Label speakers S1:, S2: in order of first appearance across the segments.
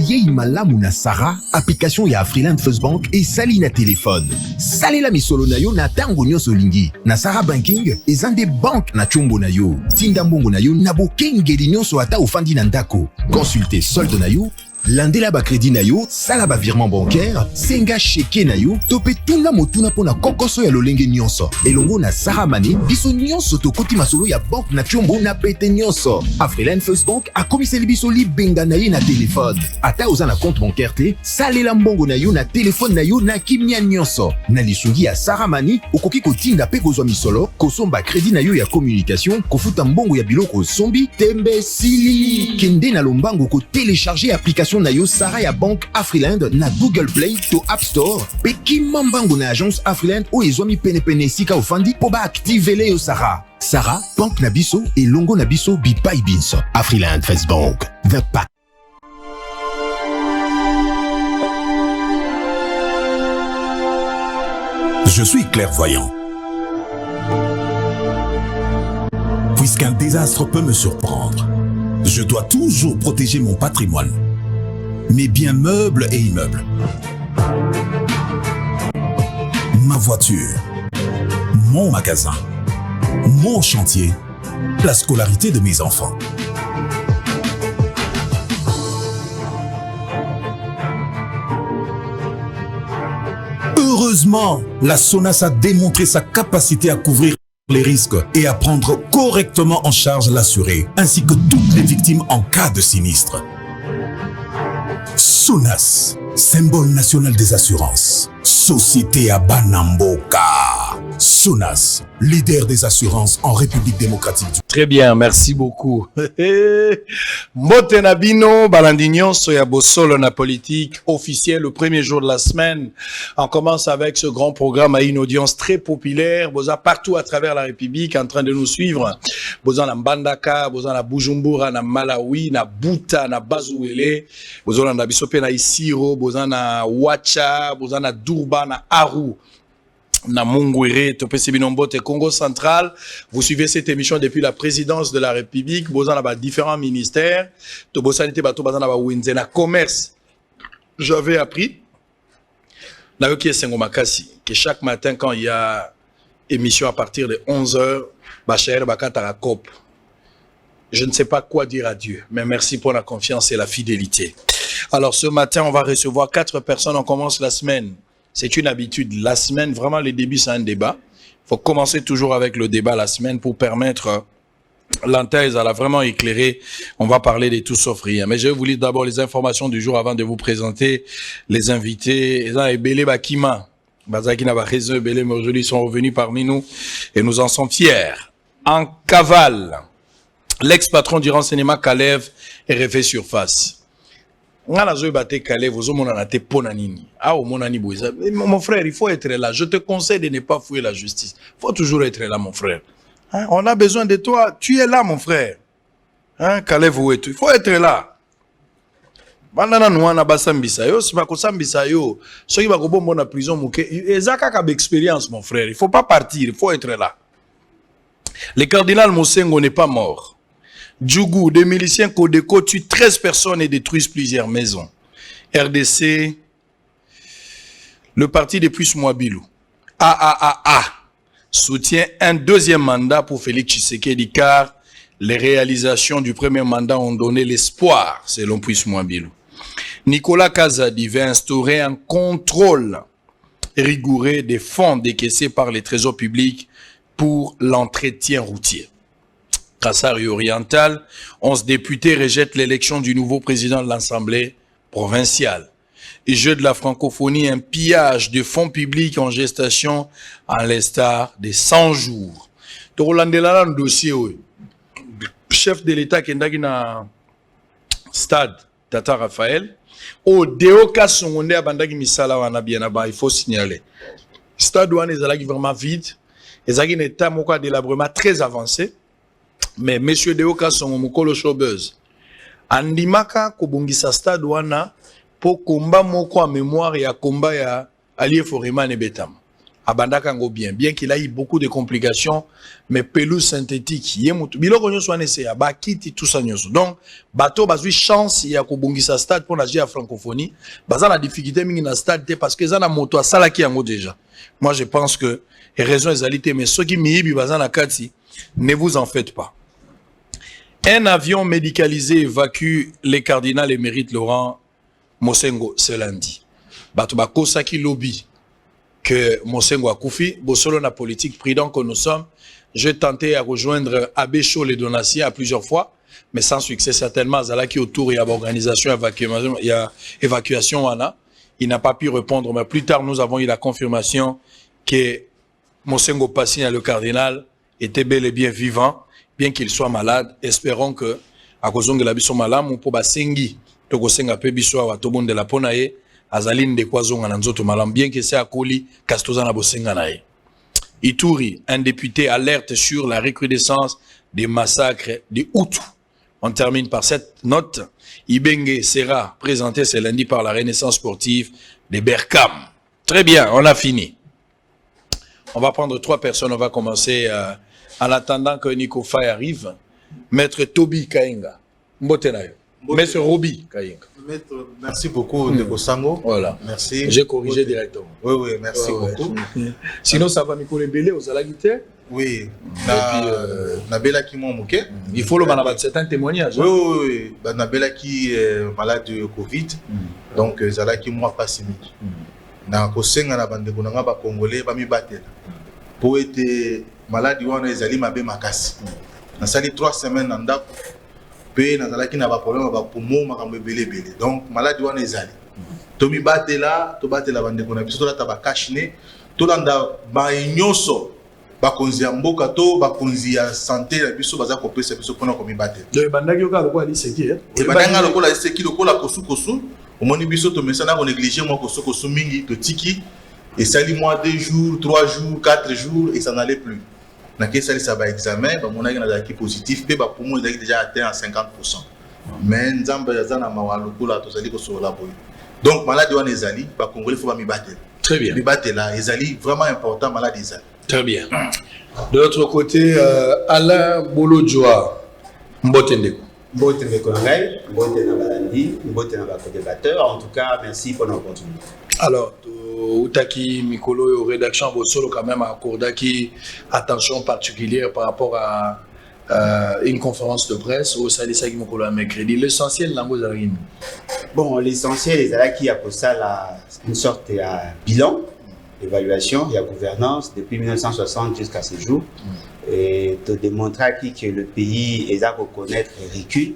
S1: Yei malamu na Sarah, application ya Afriland First Bank et sali na téléphone. Salela misolo na yo na tango nyonso lingi. Na Sarah Banking, ezande bank na chombo na yo. Tinda mbongo na yo na bokengeli nyonso ata ofandi na ndako. Consultez solde na yo, landela ba crédit na yo, sala ba virement bancaire, senga cheke na yo, tope tunga motuna pona kokoso ya lolenge nyonso. Elongo na Sarah Money, biso nyonso tokoti masolo ya bank na chombo na pete nyonso. Afriland First Bank a komiseli biso libenga na ye na téléphone. Ata oza na compte bancaire te, salela mbongo na yo na téléphone na yo na kimia nyonso. Na lisungi ya Sarah Money, okoki kotinda pe kozwa misolo, kosomba crédit na yo ya communication, kofuta mbongo ya biloko sombi, tembe sili. Kende na lombango ko télécharger application na yo Sarah ya Bank Afriland na Google Play to App Store. Pe kimambango na agence Afriland o ezwami pene sika ofandi po ba activele yo Sarah. Sarah, Bank na biso et longo na biso bipai binso. Afriland First Bank, the pack.
S2: Je suis clairvoyant. Puisqu'un désastre peut me surprendre, je dois toujours protéger mon patrimoine, mes biens meubles et immeubles, ma voiture, mon magasin, mon chantier, la scolarité de mes enfants. Heureusement, la SONAS a démontré sa capacité à couvrir les risques et à prendre correctement en charge l'assuré, ainsi que toutes les victimes en cas de sinistre. SONAS, symbole national des assurances. Société à Banamboka. SONAS, leader des assurances en République démocratique du...
S3: Très bien, merci beaucoup. Mbote Nabino, Balandignon, Soya Bossolo, na politique officielle, le premier jour de la semaine. On commence avec ce grand programme à une audience très populaire. Boza partout à travers la République en train de nous suivre. Boza na Mbandaka, Boza na Bujumbura, na Malawi, na Buta, na Bazouele, Boza na Bisope na Isiro, Boza na Wacha, Boza na Durba, na Aru. Na Mungwere, Topesibinombote, Congo Central. Vous suivez cette émission depuis la présidence de la République. Vous avez différents ministères. Tobosanité, bato bazana ba Winzena commerce. J'avais appris, que chaque matin, quand il y a émission à partir de 11h, Bachaer Bakata la COP. Je ne sais pas quoi dire à Dieu, mais merci pour la confiance et la fidélité. Alors, ce matin, on va recevoir 4 personnes. On commence la semaine. C'est une habitude. La semaine, vraiment, les débuts, c'est un débat. Il faut commencer toujours avec le débat la semaine pour permettre l'antenne à la vraiment éclairer. On va parler de tout sauf rien. Mais je vais vous lire d'abord les informations du jour avant de vous présenter les invités. Ebele Bakima, Bazakina Bakheze, Ebele, mais aujourd'hui, ils sont revenus parmi nous et nous en sommes fiers. En cavale, l'ex-patron du renseignement Kalev est refait surface. Mon frère, il faut être là. Je te conseille de ne pas fouiller la justice. Il faut toujours être là, mon frère. Hein? On a besoin de toi. Tu es là, mon frère. Hein? Kalev, où es-tu? Il faut être là. Bandana nouana basambisa yo, si bakosambisa yo, ceux qui bakobon na prison mouké, ezaka ka expérience, mon frère. Il faut pas partir, il faut être là. Le cardinal Mosengo n'est pas mort. Djougou, des miliciens Codeco tuent 13 personnes et détruisent plusieurs maisons. RDC, le parti de Puisse Mouabilou, AAAA, soutient un deuxième mandat pour Félix Tshisekedi car les réalisations du premier mandat ont donné l'espoir, selon Puisse Mouabilou. Nicolas Kazadi veut instaurer un contrôle rigoureux des fonds décaissés par les trésors publics pour l'entretien routier. Kassari oriental, 11 députés rejettent l'élection du nouveau président de l'Assemblée provinciale. Et jeu de la francophonie, un pillage de fonds publics en gestation en l'estar de 100 jours. Tolandela le dossier, chef de l'État qui est dans stade Tata Raphaël, au Deoka Songonde Abandaki Misala Wanabianaba, il faut signaler. Stade Ouane est vraiment vide, et un état de délabrement très avancé. Mais monsieur Deoka Songo Mukolo Showbuzz andimaka kobongisa stade wana po komba moko a mémoire ya komba ya Alie Foreman et Betam. abandaka ngo bien qu'il a eu beaucoup de complications, mais pelouse synthétique yemutu biloko nyonso wana eseya bakiti tout ça nyonso. Donc bato bazwi chance ya kobungisa stade pour la à francophonie, baza na difficulté mingi na stade te parce que za na moto asalaki yango déjà. Moi je pense que raison ezalité, mais ceux qui miyibi baza na kati, ne vous en faites pas. Un avion médicalisé évacue les cardinals émérites Laurent Mosengo ce lundi. Bato bakosaki lobby que Mosengo a koufi, bosolo na politique prudent que nous sommes. J'ai tenté à rejoindre Abbé Chaud les donations à plusieurs fois, mais sans succès certainement. Zalaki autour, il y a organisation, il y a évacuation, il n'a pas pu répondre, mais plus tard nous avons eu la confirmation que Mosengo Passine, le cardinal, était bel et bien vivant, bien qu'il soit malade. Espérons que à cause de la biso malade, on peut basengi, tokosenga pe biso wa tobonde de la ponaye. Azaline de Kwazonga Nanzoto Malam, bien que c'est à Koli, Castozana Bosenganae. Ituri, un député alerte sur la recrudescence des massacres des Hutus. On termine par cette note. Ibenge sera présenté ce lundi par la Renaissance sportive de Berkam. Très bien, on a fini. On va prendre 3 personnes, on va commencer en attendant que Nico Faye arrive. Maître Toby Kainga. Mbotenayo. Maître Roby Kainga.
S4: Maître, merci beaucoup de Kosango.
S3: Voilà.
S4: Merci.
S3: J'ai corrigé directement.
S4: Oui, merci beaucoup.
S3: Sinon, ça va Nicolas Belé aux Alagité.
S4: Oui.
S3: Nabela qui m'a moqué. Il faut le manabal, c'est un témoignage.
S4: Oui. Nabela qui est malade de Covid. Donc, Zala qui m'a pas si mis. Na Kosenga na bande kunanga ba Congolais ba mi batela. Pour être malade, il y a des aliments bien makasi. Na sali 3 semaines en date. Pe nazalaki na ba problème ba poumon makambo belé. Donc malade wana ezali tomi batela to batela bande kona biso to la taba kashine to landa ba nyonso ba konzi ya mboka to ba konzi ya santé na biso baza ko pesa biso pona ko mi batela
S3: le bandaki oka ko ali seki
S4: e bandanga lokola seki lokola kosu omoni biso to mesana ko négliger moi kosu mingi to tiki et sali moi 2 jours 3 jours 4 jours et ça n'allait plus. Na kesa ça va examen ba monaki na zaki positif pe ba poumon ezaki déjà atteint à 50%. Mais nzamba yazana mawalo kula to zali ko sola boy. Donc maladie wana ezali ba Congolais faut ba mi batela.
S3: Très bien.
S4: Mi batela ezali vraiment important maladie ezali.
S3: Très bien. De l'autre côté Alain Bolodjoa Mbote Ndeko.
S5: Mbote Ndeko ngai, Mbote na balandi, Mbote na ba co-débatteur. En tout cas, merci pour l'opportunité.
S3: Alors, Outaki Mikolo, rédaction Bossolo, quand même, accordé qui attention particulière par rapport à une conférence de presse au Salissa Mikolo à mercredi. L'essentiel, l'angle Zarine.
S5: Bon, l'essentiel, les ala qui a pour ça une sorte de bilan, évaluation et gouvernance depuis 1960 jusqu'à ce jour. Et de démontrer que le pays est à reconnaître et recule.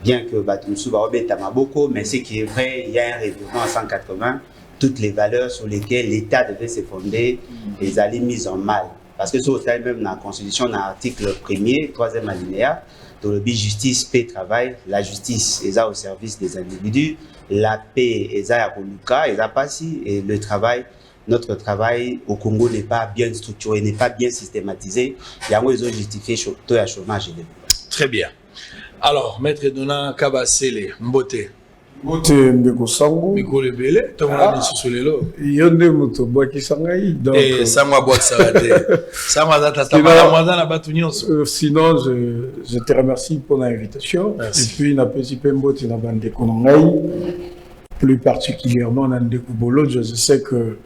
S5: Bien que Batumsou Baobé Tamaboko, mais ce qui est vrai, il y a un règlement en 180. Toutes les valeurs sur lesquelles l'État devait se fonder, les allaient mises en mal. Parce que sur le même dans la Constitution, dans l'article 1er, 3e alinéa, dans le but justice, paix, travail, la justice est au service des individus, la paix est à Koluka, est à Passi, et le travail, notre travail au Congo n'est pas bien structuré, n'est pas bien systématisé. Il y a ils ont justifié le chômage.
S3: Très bien. Alors, Maître Dona Kabasele, Mbote.
S6: Mbote Ndeko Sango.
S3: Mikolo Belé, tu as dit sur les lots.
S6: Yonde Moto Boaki Sangai.
S3: Et ça m'a boit ça. Ça m'a dit.
S6: Sinon, je te remercie pour l'invitation.
S3: Merci.
S6: Et puis, na petit peu Mbote na bande Konangai. Plus particulièrement, dans Ndeko Bolo, je sais que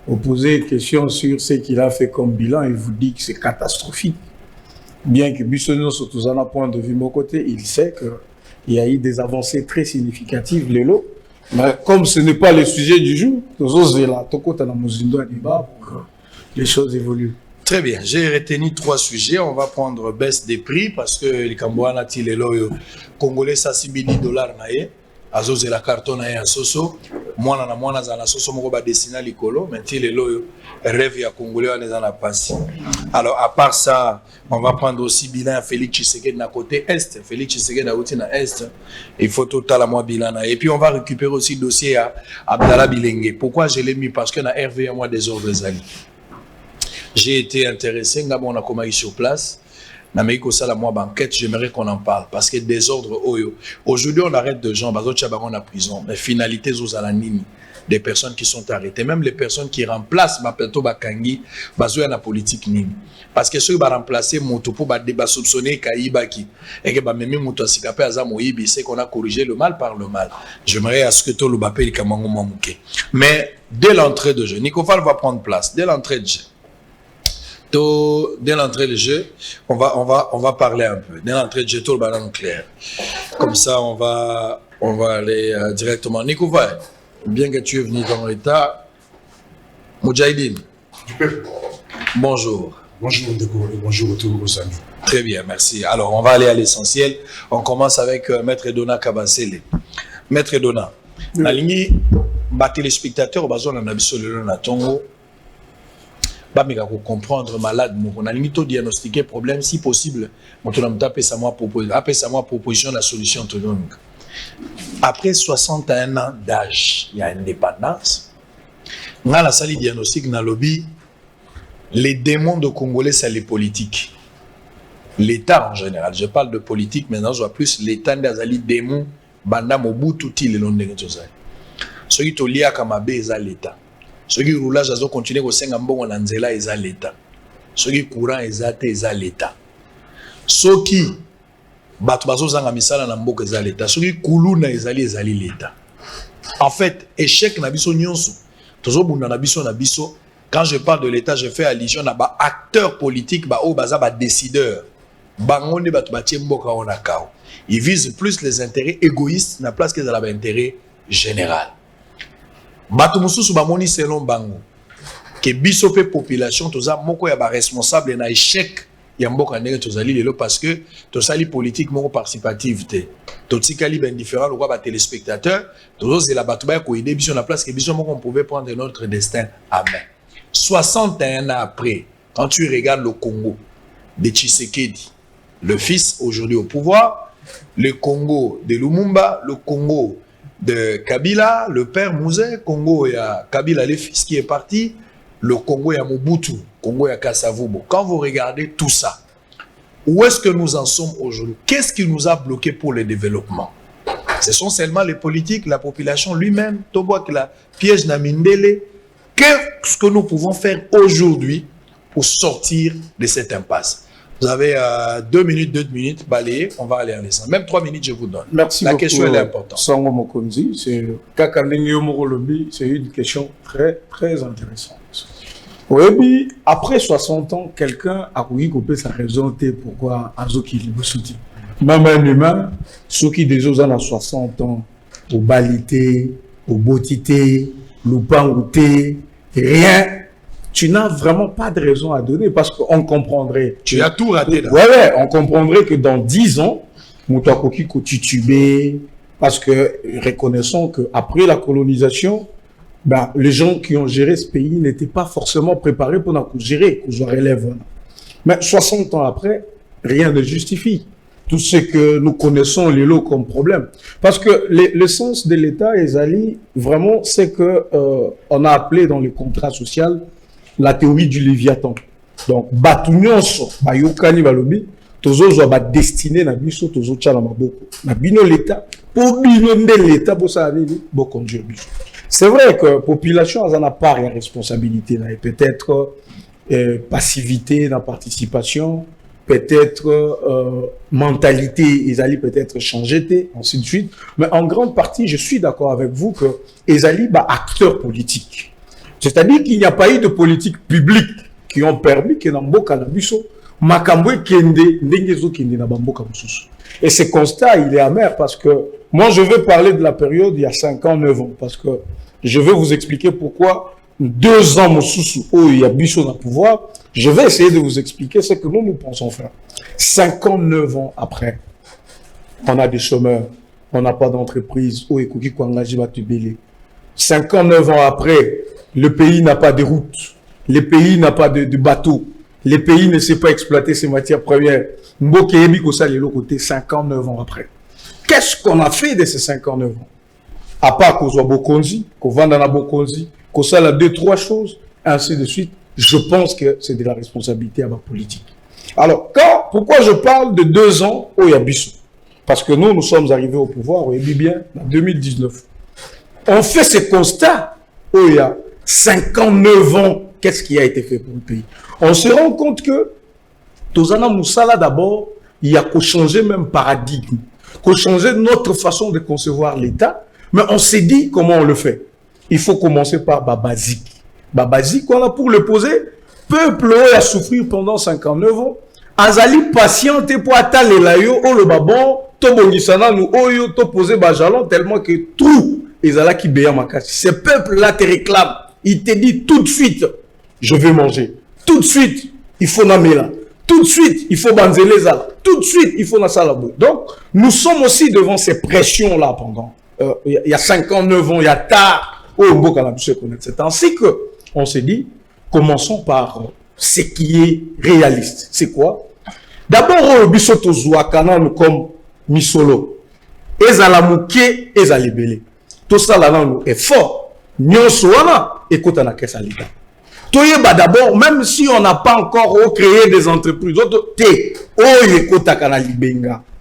S6: vous posez une question sur ce qu'il a fait comme bilan et vous dit que c'est catastrophique. Bien que Bissonio soit tous en point de vue de mon côté, il sait qu'il y a eu des avancées très significatives, Lélo. Mais comme ce n'est pas le sujet du jour, nous osons là, pour que les choses évoluent.
S3: Très bien, j'ai retenu 3 sujets. On va prendre baisse des prix parce que les Cambouana, les Congolais, ça c'est $10 naïe. Azos et la carton à soso. Moi, na la soso moko ba dessiner likolo, mais les loyo rêve ya Congolais on est dans la passe. Alors à part ça, on va prendre aussi bilan Félix Tshisekedi na côté est, Félix Tshisekedi na côté na est. Il faut total à moi bilan et puis on va récupérer aussi le dossier à Abdallah Bilengue. Pourquoi je l'ai mis? Parce que na RV à moi des ordres ali. J'ai été intéressé, on a commencé sur place. Nameko Sala moi banquette, j'aimerais qu'on en parle parce que désordre oyo. Aujourd'hui, on arrête de gens, bazo tchabaron en prison, mais finalité zozalanini. Des personnes qui sont arrêtées, même les personnes qui remplacent Mapeto Bakangi, bazo na politique nini. Parce que ceux qui vont remplacer Moto pour débat soupçonné Kaibaki et que même Moto Sikape Azamoïbi, c'est qu'on a corrigé le mal par le mal. J'aimerais à ce que tout le bapel Kamango Mamouké. Mais dès l'entrée de jeu, Nicofal va prendre place. Dès l'entrée de jeu. Dès l'entrée de jeu, on va parler un peu. Dès l'entrée de jeu, tout le ballon clair. Comme ça, on va aller directement. Nicofal. Bien que tu es venu dans l'état, Moudjahidine. Bonjour.
S7: Bonjour Ndeko et bonjour aux amis.
S3: Très bien, merci. Alors, on va aller à l'essentiel. On commence avec Maître Dona Kabasele. Maître Dona, la ligne, les téléspectateurs, on a besoin de Tongo. Comprendre malade, on a limité diagnostiquer problème si possible. On a tapé sa proposition de la solution autonome. Après 61 ans d'âge, il y a indépendance. On a la salle diagnostic dans le lobby. Les démons de Congolais, c'est les politiques. L'État en général, je parle de politique, maintenant je vois plus l'État des démons, banda mobutu ti le long de Ngetozai. Ceux qui sont liés à Kamabe, ils ont l'État. Ceux qui roulent, ils ont continué au Sengambo, en Anzela, ils ont l'État. Ceux qui courant, ils ont l'État. Ceux qui Batbazo Zanga Misala Namboka, ils ont l'État. Ceux qui Koulouna, ils ont l'État. En fait, échec Nabiso Nyonso. Toujours bon Nabiso Nabiso. Quand je parle de l'État, je fais allusion à des acteurs politiques, des décideurs. Ils visent plus les intérêts égoïstes na place que les intérêts généraux. Selon Bango, que bisope population, toza moko ya ba responsable na échec ya mboka ndenge tozali lelo parce que tozali politique moko participative te. Totikali ben différent le ba téléspectateurs, tozo la batu ba ko aider biso na place que biso moko on pouvait prendre notre destin à main. 61 ans après, quand tu regardes le Congo de Tshisekedi, le fils aujourd'hui au pouvoir, le Congo de Lumumba, le Congo de Kabila, le père Mouzé, Congo il y a Kabila le fils qui est parti, le Congo il y a Mobutu, Congo il y a Kasavubo. Quand vous regardez tout ça, où est-ce que nous en sommes aujourd'hui? Qu'est-ce qui nous a bloqué pour le développement? Ce sont seulement les politiques, la population lui-même, Toboak la piège Namindele. Qu'est-ce que nous pouvons faire aujourd'hui pour sortir de cette impasse? Vous avez 2 minutes, balayez, on va aller en laissant. Même 3 minutes, je vous donne.
S6: Merci
S3: La
S6: beaucoup.
S3: question, elle est importante.
S6: Sango Mokonzi, c'est une question très, très intéressante. Oui, après 60 ans, quelqu'un a voulu couper sa raison pourquoi Azoki Libo soutient. Même un humain, ceux qui déjà ont 60 ans, au balité, au botité, l'oupangouté, rien, tu n'as vraiment pas de raison à donner parce qu'on comprendrait.
S3: Tu as tout raté là.
S6: Ouais, on comprendrait que dans 10 ans, Moutakoki titubé, parce que reconnaissons qu'après la colonisation, ben, les gens qui ont géré ce pays n'étaient pas forcément préparés pour gérer, que je relève. Mais 60 ans après, rien ne justifie tout ce que nous connaissons les lots comme problème. Parce que le sens de l'État, Ezali, vraiment, c'est que on a appelé dans le contrat social la théorie du Léviathan. Donc, Batounionso, Bayokani Balobi, Tozo Zoba destiné na biso, Tozo Tchala Maboko. Na bino l'État, pour bino de l'État, pour ça, pour conduire biso. C'est vrai que la population a une part de responsabilité, peut-être passivité dans la participation, peut-être mentalité, ils allaient peut-être changer, ainsi de suite. Mais en grande partie, je suis d'accord avec vous que ils allaient acteurs politiques. C'est-à-dire qu'il n'y a pas eu de politique publique qui ont permis que Namboka Nabiso, Makambwe Kende, Ndengezo Kende Nabamboka Mususu. Et ce constat, il est amer parce que moi, je vais parler de la période il y a 5 ans, 9 ans, parce que je vais vous expliquer pourquoi 2 ans Mususu, où il y a Bisso dans le pouvoir, je vais essayer de vous expliquer ce que nous pensons faire. 59 ans après, on a des chômeurs, on n'a pas d'entreprise, où Ekoki Kwangaji va te bêler. 59 ans après, le pays n'a pas de routes, le pays n'a pas de bateaux, le pays ne sait pas exploiter ses matières premières. Mboke Ebi Kosa Lelo côté 59 ans après. Qu'est-ce qu'on a fait de ces 59 ans? À part qu'on soit Bokonzi, qu'on vende dans la Bokonzi, qu'on soit 2-3 choses, ainsi de suite. Je pense que c'est de la responsabilité à ma politique. Alors, pourquoi je parle de 2 ans au Yabiso? Parce que nous sommes arrivés au pouvoir, vous voyez bien, en 2019. On fait ce constat où il y a 59 ans, qu'est-ce qui a été fait pour le pays? On se rend compte que Tozana Moussala, d'abord, il y a qu'à changer même paradigme, qu'à changer notre façon de concevoir l'État, mais on s'est dit comment on le fait. Il faut commencer par Babazik. Babazik, on a pour le poser, peuple a souffert pendant 59 ans, Azali patiente pour attendre les layo, oh le babon, to bongisana nous, oh yo, to poser bajalon, tellement que tout, Ezala qui béa makasi. Ce peuple-là te réclame. Il te dit tout de suite, je vais manger. Tout de suite, il faut namela. Tout de suite, il faut banzeler ça. Tout de suite, il faut na salabou. Donc, nous sommes aussi devant ces pressions-là pendant. Il y a 59 ans, il y a tard. C'est ainsi que on s'est dit, commençons par ce qui est réaliste. C'est quoi? D'abord, bisoto zouakanan comme misolo. Ezalamouké, ezalibele. Tout ça là, nous est fort. Nyonsoana, écoute na kesalita. Toyeba d'abord, même si on n'a pas encore créé des entreprises, il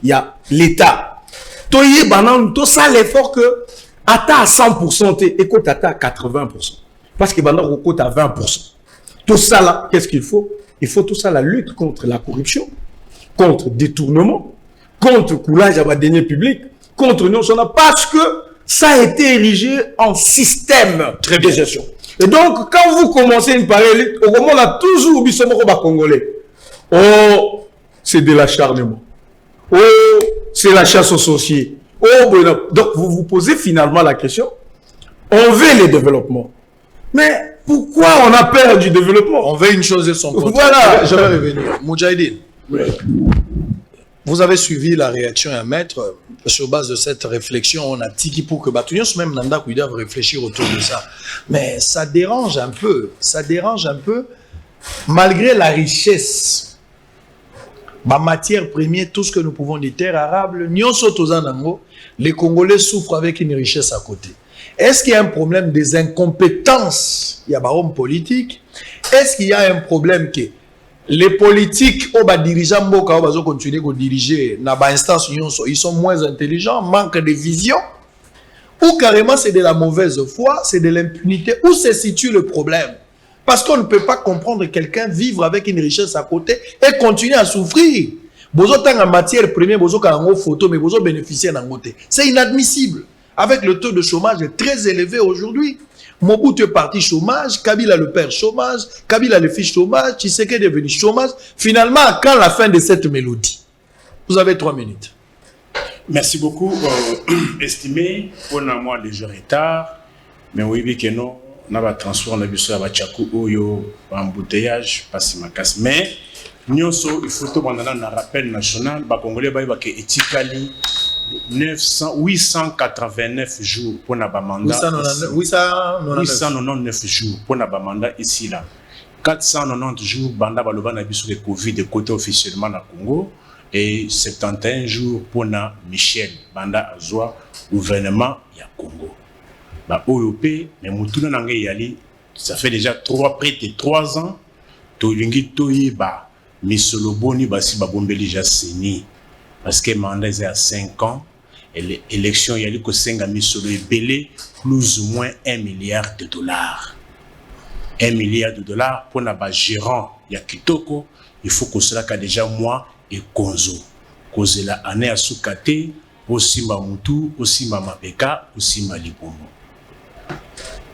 S6: y a l'État. Toyeba nan, tout ça l'effort que à 100%, écoute à 80%. Parce que maintenant, on coûte à 20%. Tout ça là, qu'est-ce qu'il faut? Il faut tout ça la lutte contre la corruption, contre détournement, contre coulage à deniers publics, contre nous, parce que ça a été érigé en système de gestion. Et donc, quand vous commencez une pareille lutte, au moment on a toujours oublié ce mot congolais. Oh, c'est de l'acharnement. Oh, c'est la chasse aux sorciers. Oh, donc vous vous posez finalement la question, on veut le développement. Mais pourquoi on a peur du développement?
S3: On veut une chose et son contraire.
S6: Voilà.
S3: Je vais revenir. Moudjahidine, oui. Vous avez suivi la réaction à mettre. Sur base de cette réflexion, on a tiki pour que Batunios, même Nanda, ils doivent réfléchir autour de ça. Mais ça dérange un peu. Ça dérange un peu, malgré la richesse. Ma matière première, tout ce que nous pouvons dire, terre arable, les Congolais souffrent avec une richesse à côté. Est-ce qu'il y a un problème des incompétences? Il y a un homme politique. Est-ce qu'il y a un problème que les politiques, dirigeants, continuer à diriger, ils sont moins intelligents, manquent de vision? Ou carrément c'est de la mauvaise foi, c'est de l'impunité? Où se situe le problème? Parce qu'on ne peut pas comprendre quelqu'un vivre avec une richesse à côté et continuer à souffrir. Bozo tang en matière première, bozo en photo, mais bozo bénéficier d'un côté. C'est inadmissible. Avec le taux de chômage très élevé aujourd'hui. Mobutu est parti chômage, Kabila le père chômage, Kabila le fils chômage, Tshisekedi est devenu chômage. Finalement, quand la fin de cette mélodie? Vous avez 3 minutes.
S7: Merci beaucoup. Estimé, pour moi, les jours est tard, mais oui, que non. On a transport, on a vu ça, embouteillage, pas si ma casse. Mais, il faut que on a un rappel national, les Congolais, etikali 889 jours pour un mandat. 899 jours pour un mandat ici là. 490 jours banda baloba na biso de Covid de côté officiellement na Congo et 71 jours pour na Michel banda azwa gouvernement ya Congo. Ba OOP mais mutuna nanga yali ça fait déjà près de 3 ans to lingi toyeba misolo boni basi babombeli ja seni parce que mandat est à 5 ans et l'élection yali ko senga misolo ebele plus ou moins $1 milliard. 1 milliard de dollars pour naba gérant ya kitoko, il faut que cela ka déjà moi et konzo cause la année à soukate aussi ma mutu aussi ma mapeka aussi ma lipomo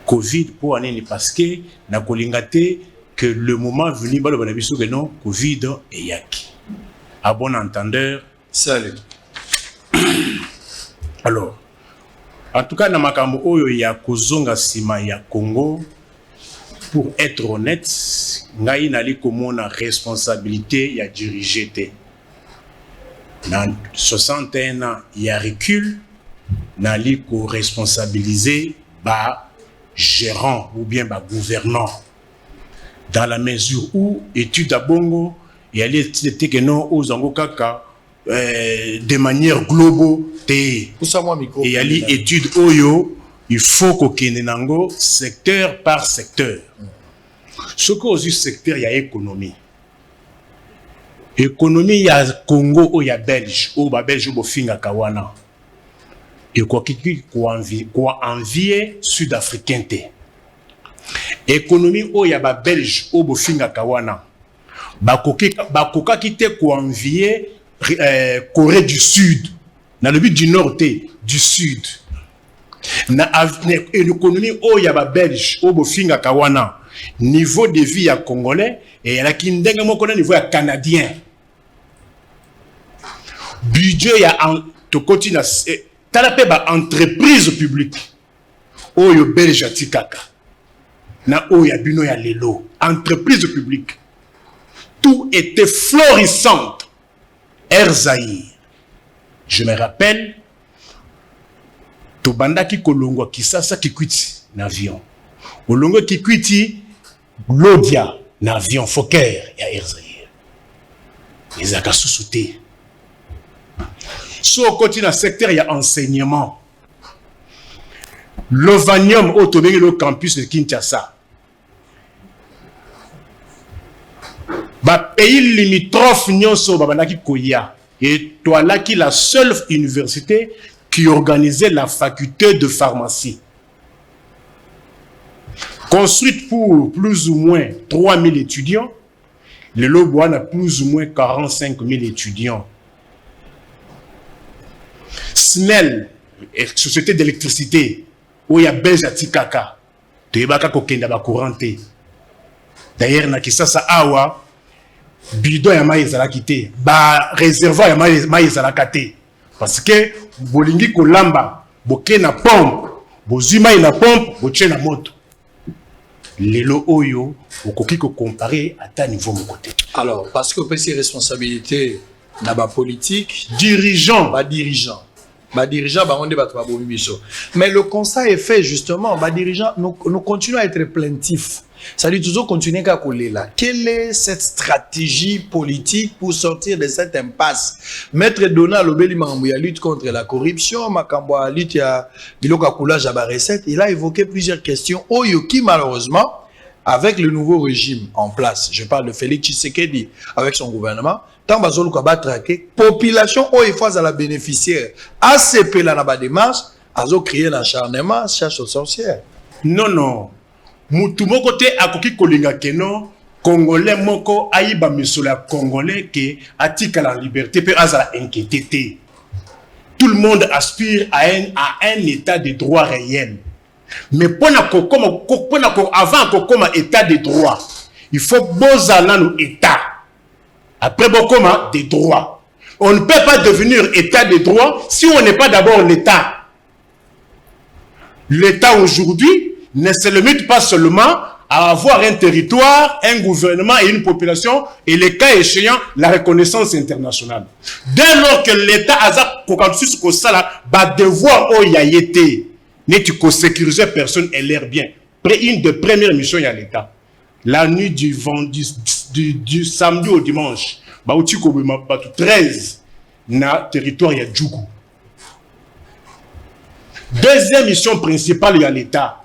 S7: Covid pour année parce que na kolingate que le moment venu balo banabiso que non Covid et yaki à bon entendeur.
S3: Salut.
S7: Alors en tout cas na makambo oyo ya kozonga sima ya Congo. Pour être honnête, ngai nali komona responsabilité ya diriger te. Dans 61 ans, il y a recul, nali ko responsabiliser ba gérant ou bien ba gouvernant. Dans la mesure où étude à Bongo, il y a les études que non aux angokaka de manière globale te. Et il y a les études oyo. Il faut qu'on nango secteur par secteur. Ce qu'au secteur, il y a économie. Économie ya Congo ou ya Belge ou ba Belge ou finga kawana. Et quoi envier sud-africain te. Économie ou ya ba Belge ou finga kawana. Ba koka kite ko envier Corée du Sud. Dans le but du Nord te, du Sud. Na économie ou ya ba Belge ou finga kawana. Niveau de vie ya Congolais et la kindenge moko na niveau ya Canadien. Budget ya to continue talape ba entreprise publique oyo Belge tikaka na oyo bino ya lelo entreprise publique tout était florissant. Air Zaïre, je me rappelle to bandaki kolongwa Kisasa Kikwiti na avion olongo Kikwiti Lodia na avion Fokker ya Air Zaïre les akasusuté. So côté dans le secteur il y a enseignement. L'Ovanium au le campus de Kinshasa. Ba pays limitrophe nyonso babanaki koya et toi là qui la seule université qui organisait la faculté de pharmacie. Construite pour plus ou moins 3000 étudiants, le Loboan a plus ou moins 45 000 étudiants. SNEL, société d'électricité, où il y a Belge à Tikaka, tu es baka kokenda ba couranté. D'ailleurs, na Kisasa awa, bidon ya maïs à la quitté, ba réservoir ya maïs à la kate. Parce que, bolingi kolamba, boke na pompe, bozuma na pompe, boche na moto. Lelo oyo, okoki ko comparer à ta niveau mon côté.
S3: Alors, parce que peut ces responsabilités, na ba politique,
S7: dirigeant.
S3: Mais le constat est fait justement, nous continuons à être plaintifs. Ça dit toujours continuer à coller là. Quelle est cette stratégie politique pour sortir de cette impasse? Maître Donald Obeli Mambouya lutte contre la corruption, Makambwa lutte à Biloka Koulage à la recette. Il a évoqué plusieurs questions. Oyoki malheureusement, avec le nouveau régime en place, je parle de Félix Tshisekedi avec son gouvernement, tant bazolu kaba traqué, population ou il faut à la bénéficiaire, ACP là na ba démarche, azo créer l'acharnement, cherche aux sorcières.
S7: Non. Mutu moko te akoki kolinga keno, Congolais moko aïba misola Congolais ke atika la liberté pe azala inquiété. Tout le monde aspire à un état de droit réel. Mais avant un état de droit, il faut bozala no état. Après bokoma des droits. On ne peut pas devenir état de droit si on n'est pas d'abord l'état. L'état aujourd'hui ne se limite pas seulement à avoir un territoire, un gouvernement et une population, et le cas échéant, la reconnaissance internationale. Dès lors que l'État a devoir de sécuriser personne et l'air bien. Une des premières missions, il y a l'État. La nuit du samedi au dimanche, 13 na territoire, il y a Djougou. Deuxième mission principale, il y a l'État.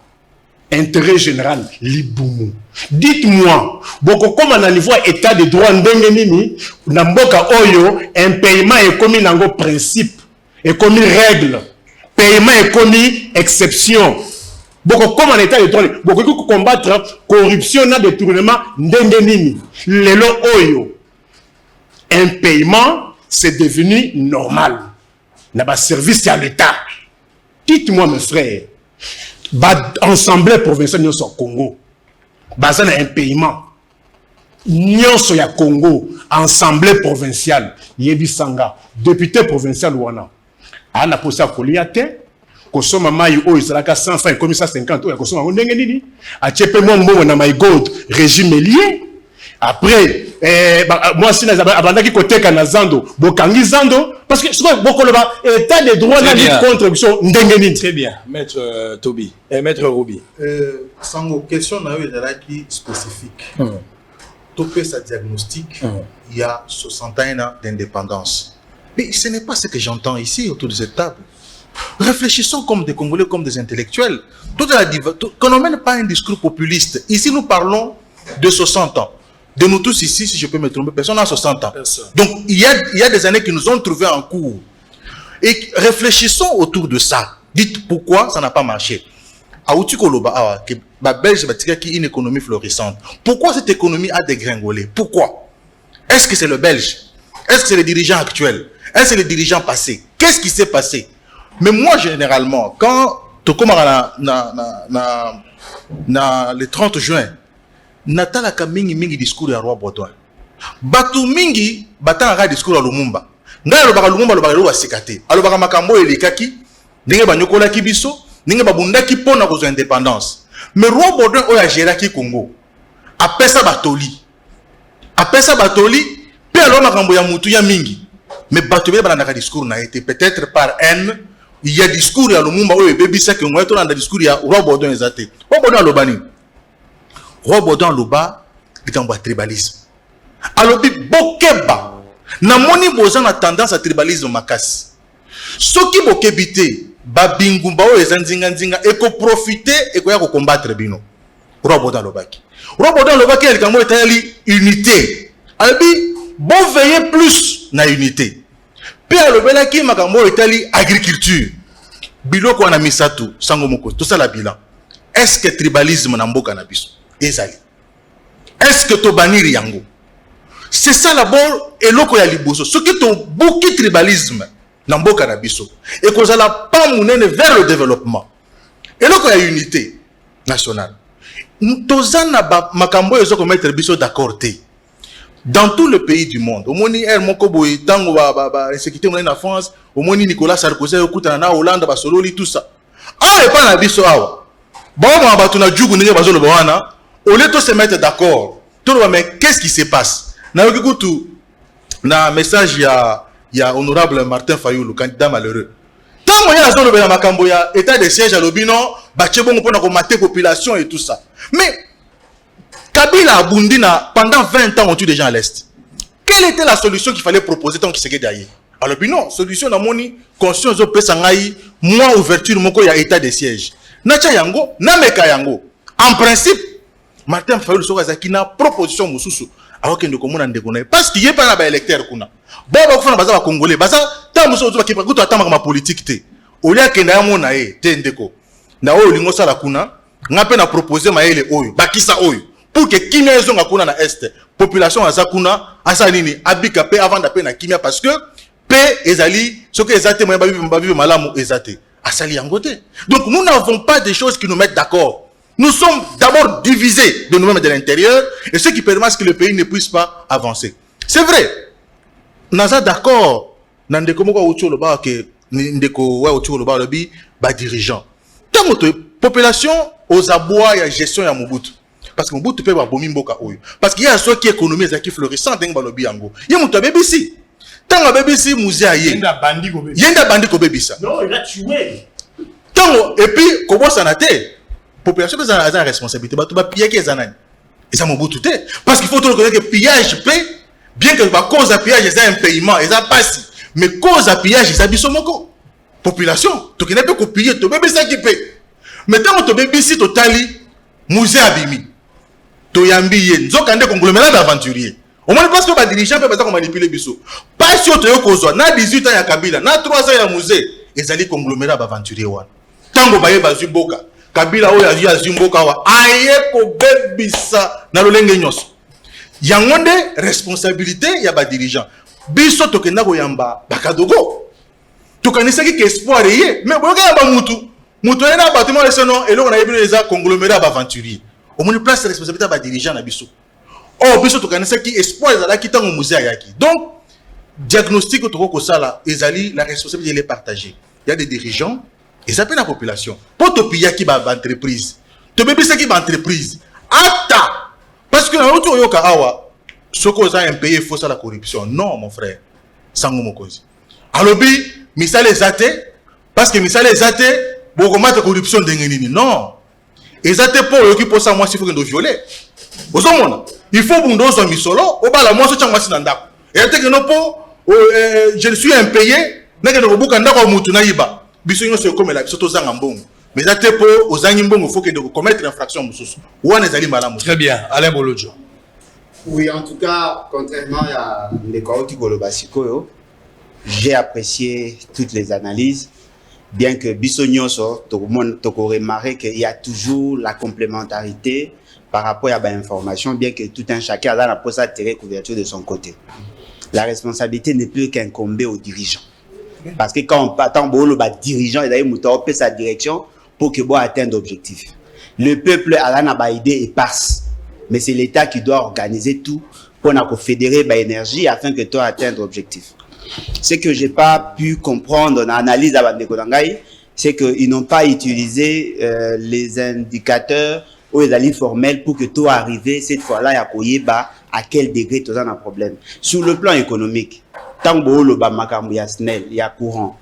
S7: Intérêt général, Liboumou. Dites-moi, beaucoup comme on a niveau état de droit ndengenini, namboka oyo, un paiement est commis dans le principe, est commis règle, paiement est commis exception. Beaucoup comme en état de droit, beaucoup combattre corruption na détournement ndengenini. Lelo oyo, un paiement, c'est devenu normal. N'a pas service à l'État. Dites-moi mes frères. Assemblée provinciale nyonso ya Congo bazana un paiement nyonso ya Congo assemblée provinciale yebisanga député provincial wana ana posa kolia te kosoma mai oyo ezalaka 100 francs comme ça 50 oyo kosoma ndenge nini achepe mo na my god régime lié après moi si abandaki koteka na zando bokangi zando parce que souvent beaucoup le état de droit na lutte contre corruption ndengeni.
S3: Très bien, maître Toby et maître Ruby.
S4: Sans question na qui spécifique. Tout sa diagnostic, il y a 61 ans d'indépendance. Mais ce n'est pas ce que j'entends ici autour de cette table. Réfléchissons comme des Congolais, comme des intellectuels. Qu'on n'emmène pas un discours populiste. Ici, nous parlons de 60 ans. De nous tous ici, si je peux me tromper, personne n'a 60 ans. Donc, il y a des années qui nous ont trouvé en cours. Et réfléchissons autour de ça. Dites pourquoi ça n'a pas marché. Belge qui une économie florissante. Pourquoi cette économie a dégringolé? Pourquoi? Est-ce que c'est le Belge? Est-ce que c'est les dirigeants actuels? Est-ce que c'est les dirigeants passés? Qu'est-ce qui s'est passé? Mais moi, généralement, quand tu commences le 30 juin, natalaka mingi discours ya roi Baudouin. Batu mingi batanga discours ya Lumumba. Ngai lobaka Lumumba lobaka lo wasikate. Alobaka makambo elekaki, ndenge banyokola ki biso, ndenge babundaki pona ko indépendance. Mais roi Baudouin oya géraki Congo. Apesa batoli. Pe alo makambo ya mutu ya mingi. Mais batu bela banaka discours na été peut-être par haine. Il y a discours ya Lumumba oyo bebisa ke ngoya to na discours ya roi Baudouin ezate. Roi Baudouin alobani. Roi Baudouin loba bitambo tribalisme. Alobi bokeba. Na moni boza na tendance à tribalisme makasi. Soki bokebite babingumba oyo ezanzinga eko profiter eko ya ko combattre bino. Roi Baudouin lobaki. Roi Baudouin lobaki elikango etali unité. Alobi bon veiller plus na unité. Pe alobelaki makambo etali agriculture. Biloko wana misatu sango moko tout ça la bilan. Est-ce que tribalisme na mboka na biso? Ezali. Est-ce que to baniri yango? C'est ça d'abord et loko ya liboso. Ce qui to boki tribalisme na mboka na biso. Et qu'on la pas mounene vers le développement. Et loko ya unité nationale. Tozana ba makambo ezo ko mettre biso d'accord te. Dans tout le pays du monde, au moni er moko boy tango ba sécurité en France, au moni Nicolas Sarkozy okuta na Hollande ba sololi tout ça. Ah et pas na biso awa. Bon ba tu na djugu ndenge bazolo bawana. Au lieu de se mettre d'accord, tout le monde, mais qu'est-ce qui se passe? Na un message il y a honorable Martin Fayoulou, candidat malheureux. Tant moyen la zone de makambo ya état de siège à l'obino, bache bon pour na mater population et tout ça. Mais Kabila a Bundina pendant 20 ans on tue des gens à l'est. Quelle était la solution qu'il fallait proposer tant qu'il se guette derrière? Alors non, solution na moni conscience au pesangai, moins ouverture moko ya état de siège. Nacha yango, na meka yango. En principe Martin Fayoulou Sokazaki na proposition mususu alors que nous commun ndekona parce qu'il y a pas na électeur kuna ba kufana baza ba congolais baza ta mususu ba kipa kuto atama ma politique te olia kenda ya mona te ndeko na oyo lingo sala kuna ngape na proposer maele oyo bakisa oyo pour que kimia ezonga kuna na est population aza kuna asa nini abika pe avant d'apeler na kimia parce que pe ezali soki ezate moya ba vivre malamu ezate asali yango te. Donc nous n'avons pas des choses qui nous mettent d'accord. Nous sommes d'abord divisés de nous-mêmes de l'intérieur et ce qui permet que le pays ne puisse pas avancer. C'est vrai. Nous sommes d'accord. Nous sommes d'accord que les dirigeants. Tant que la population aux abois et la gestion de Mobutu. Parce que Mobutu peut avoir bomi mboka oyo. Parce qu'il y a ceux qui économie qui florissant dans le biango. Il y a un BBC. Tant que BBC musée aye. Il y a un bandit ko BBC.
S7: Non, il a tué.
S4: Tant et puis comment ça n'a été? Population a une responsabilité. Tu vas piller qui zanani. Et ça m'a bouté. Parce qu'il faut reconnaître que pillage paie, bien que la cause à pillage c'est un paiement, et ça passe. Mais cause à pillage c'est bisomoko. Population, tu n'as pas que piller, tu bébé ça qui paie. Mais tant que tu bébé si tu tali, musée abimi, tu yambiye, nzokande conglomérat d'aventurier. Au moins parce que les dirigeants peuvent manipuler biso. Pas sûr que tu as na 18 ans ya Kabila, na 3 ans ya musée, et ali conglomérat d'aventurier wan. Tango baye bazu boka. Kabila oyo azi azimboka wa aye ko bebisa na lolenge nyonso. Yangonde responsabilité ya ba dirigeant. Biso tokenda ko yamba bakadogo. Tokanisa ki espoir ye, mais boyoka ya ba mutu. Mutu ena bâtiment le sono eloko na yebino eza conglomérat aventurier. Au moins place responsabilité ba dirigeant na biso. Oh biso tokanisa ki espoir ezala ki tango musée yaki. Donc diagnostic to ko sala ezali la responsabilité elle est partagée. Il y a des dirigeants. Et ça peut la population. Pour te payer qui va entreprise. Te bébé ça qui va entreprise. Atta. Parce que dans l'autre yoka awa, ce qu'on a un pays faut ça la corruption. Non mon frère. Sango mokozi. Alors bi, misale zate parce que misale zate pour combattre la corruption d'engenini. Non. Et zate pour yoki pour ça moi s'il faut que nous violer. Aux hommes il faut bundo zo misolo, au bala moi so changwa sinanda. Et ate que non pour je suis un payé, n'a que no buka ndako mutu na yiba. Biso se comme la biso zanga mbongo mais ça te pour aux angi mbongo faut que de commettre infraction mususu wana ezali malamu.
S3: Très bien, Alain Bolodjo.
S5: Oui, en tout cas, contrairement à Ndekwaoti Golobasikoyo, j'ai apprécié toutes les analyses, bien que Bissonyoso, tout le monde remarqué qu'il y a toujours la complémentarité par rapport à l'information, bien que tout un chacun a la possibilité de tirer couverture de son côté. La responsabilité n'est plus qu'incombée aux dirigeants. Parce que quand on parle de dirigeant, il a sa direction pour que atteindre l'objectif. Le peuple a une idée éparse, mais c'est l'État qui doit organiser tout pour fédérer l'énergie afin que tu atteignes l'objectif. Ce que je n'ai pas pu comprendre dans l'analyse de c'est qu'ils n'ont pas utilisé les indicateurs ou les alliés formels pour que tout arrive cette fois-là à quel degré tu as un problème. Sur le plan économique, tant que il y a courant,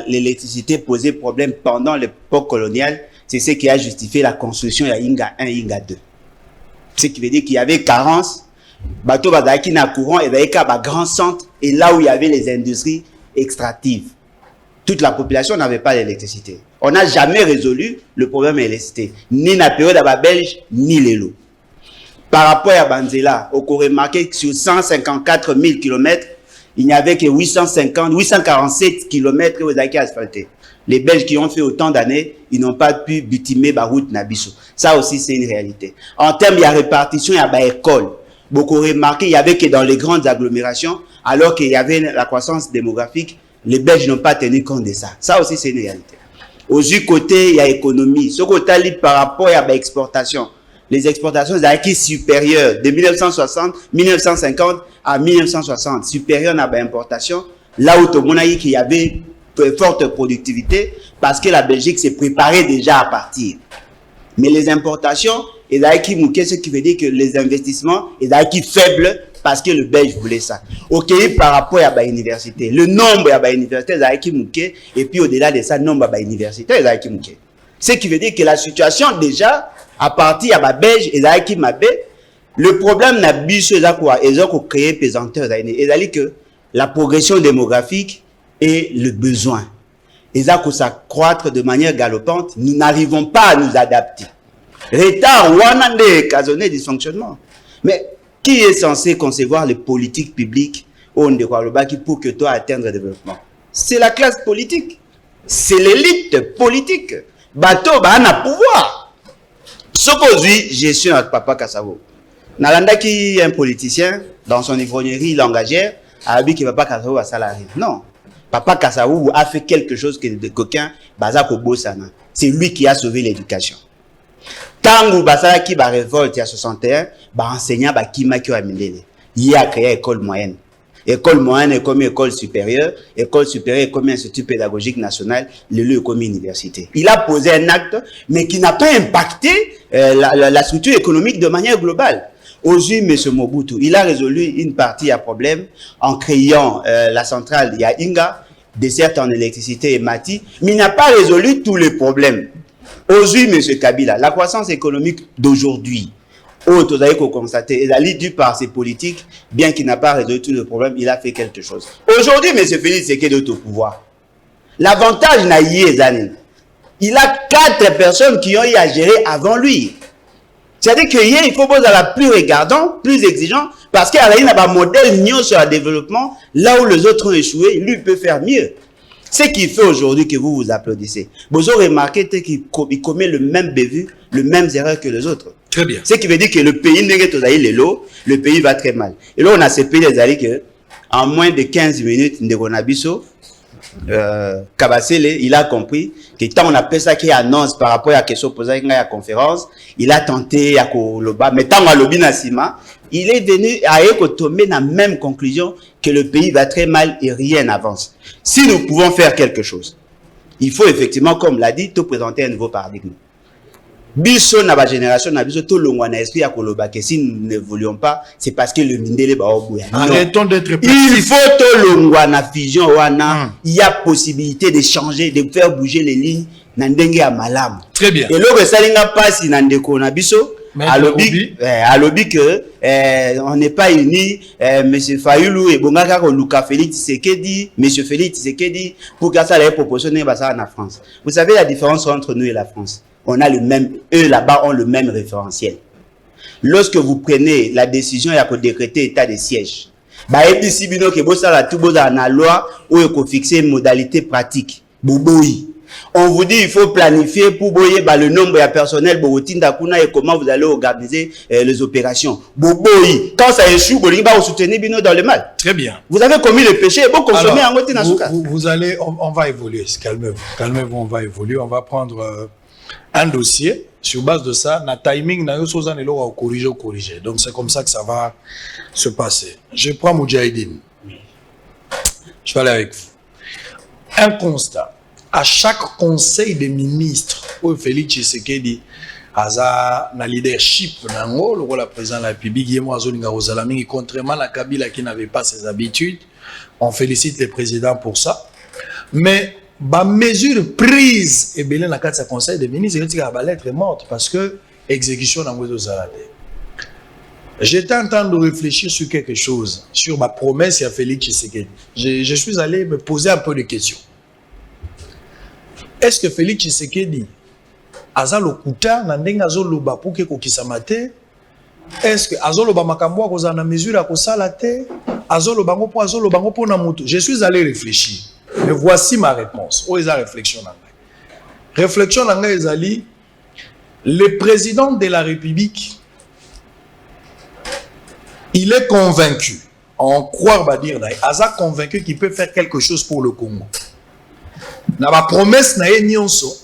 S5: l'électricité posait problème pendant l'époque coloniale, c'est ce qui a justifié la construction de Inga 1 et Inga 2. Ce qui veut dire qu'il y avait carence, bateau bazaki na courant et d'ailleurs un grand centre et là où il y avait les industries extractives. Toute la population n'avait pas d'électricité. On n'a jamais résolu le problème de l'électricité, ni la période à Belge, ni les lots. Par rapport à Banzela, on a remarqué que sur 154 000 km, il n'y avait que 847 km aux acquis asphaltés. Les Belges qui ont fait autant d'années, ils n'ont pas pu bitumer la route Nabiso. Ça aussi, c'est une réalité. En termes de répartition, il y a des écoles. Beaucoup remarqué, il y avait que dans les grandes agglomérations, alors qu'il y avait la croissance démographique, les Belges n'ont pas tenu compte de ça. Ça aussi, c'est une réalité. Aux yeux côté, il y a économie. Ce côté par rapport à l'exportation. Les exportations sont acquis supérieures de 1950 à 1960, supérieures à l'importation. Là où tout le monde a dit qu'il y avait forte productivité, parce que la Belgique s'est préparée déjà à partir. Mais les importations, ce qui veut dire que les investissements sont faibles parce que le Belge voulait ça. Ok, par rapport à l'université, le nombre de l'université et puis au-delà de ça, le nombre d'universités est ce qui veut dire que la situation déjà, à partir de la Belge et le problème n'a pas quoi, ils ont créé pesanteur. C'est-à-dire que la progression démographique et le besoin. Et ça, que ça croître de manière galopante, nous n'arrivons pas à nous adapter. Retard, ou on des casonnés dysfonctionnement. Mais qui est censé concevoir les politiques publiques pour que toi atteindre le développement? C'est la classe politique. C'est l'élite politique. Bateau, bah, on a pouvoir. Ce qu'aujourd'hui, je suis notre papa Kassavo. Nalanda qui est un politicien, dans son ivrognerie langagière, a dit que papa Kassavo va salarié. Non. Papa Kassavo a fait quelque chose que de coquin, Bazako Bossana. C'est lui qui a sauvé l'éducation. Tango Basala qui va révolte à 61, enseignant Kima qui a mindele. Il a créé école moyenne. École moyenne est comme école supérieure est comme institut pédagogique national, le lieu est comme université. Il a posé un acte, mais qui n'a pas impacté la structure économique de manière globale. Aujourd'hui, M. Mobutu, il a résolu une partie à problème en créant la centrale, il y a Inga, desserte en électricité et Mati, mais il n'a pas résolu tous les problèmes. Aujourd'hui, M. Kabila, la croissance économique d'aujourd'hui, vous avez constaté, elle a dû par ses politiques, bien qu'il n'a pas résolu tous les problèmes, il a fait quelque chose. Aujourd'hui, M. Félix Tshisekedi est au pouvoir. L'avantage n'a il a 4 personnes qui ont eu à gérer avant lui. C'est-à-dire qu'il faut poser la plus regardant, plus exigeant, parce qu'il y a un modèle mieux sur le développement, là où les autres ont échoué, lui peut faire mieux. Ce qui fait aujourd'hui que vous vous applaudissez. Vous avez remarqué qu'il commet le même bévue, le même erreur que les autres.
S3: Très bien.
S5: Ce qui veut dire que le pays le pays va très mal. Et là, on a ces pays que en moins de 15 minutes, Ndegonabiso, Kabasele, il a compris que tant on appelle ça qui annonce par rapport à la question posée à la conférence, il a tenté à Koloba, mais tant à Lobi Nassima, il est venu à tomber dans la même conclusion que le pays va très mal et rien n'avance. Si nous pouvons faire quelque chose, il faut effectivement, comme l'a dit, te présenter un nouveau paradigme. Biso na ba génération na biso to longwa na esprit ya koloba que si nous n'évoluons pas, c'est parce que le mindele ba obuya.
S3: Arrêtons d'être
S5: il faut to longwa na fusion wana, il y a possibilité de changer, de faire bouger les lignes na ndenge ya malamu.
S3: Très bien.
S5: Et le salinga passe na ndeko na biso alobi que on n'est pas unis, monsieur Fayulu et Bongaka Luka Félix Tshisekedi, monsieur Félix Tshisekedi pour que ça les proportionner ça en France. Vous savez la différence entre nous et la France? On a le même, eux là-bas ont le même référentiel. lorsque vous prenez la décision de décréter état de siège, bah et puis si bino que bossa la tout bossa na loi où il faut fixer une modalité pratique. Boboui. On vous dit il faut planifier pour boyer bah, le nombre de personnel bobotinda kuna et comment vous allez organiser les opérations. Boboui. Quand ça échoue, vous soutenir bino dans le mal.
S3: Très bien.
S5: Vous avez commis le péché et vous consommez en côté
S3: vous allez, on va évoluer. Calmez-vous. Calmez-vous, on va évoluer. On va prendre un dossier. Sur base de ça, na timing, na yo sozan elo va corriger. Donc c'est comme ça que ça va se passer. Je prends Moudjahidine. Je vais aller avec vous. Un constat. À chaque conseil des ministres, où Félix Tshisekedi a na leadership nango, le rôle président de la République, contrairement à Kabila qui n'avait pas ses habitudes, on félicite le président pour ça. Mais la mesure prise et bien dans le conseil des ministres, la lettre est morte parce que l'exécution n'a pas été. J'étais en train de réfléchir sur quelque chose, sur ma promesse à Félix Tshisekedi. Je suis allé me poser un peu de questions. Est-ce que Félix Tshisekedi a le kuta nandenga zoloba pour que kokisamate? Est-ce que azoloba makambo akoza na mesure akosalate? Azoloba ngo po azoloba ngo po na mutu? Je suis allé réfléchir. Et voici ma réponse. Où est la réflexion? Réflexion ezali, le président de la République, il est convaincu, en croire va dire, Aza convaincu qu'il peut faire quelque chose pour le Congo. Na ba promesse na nyonso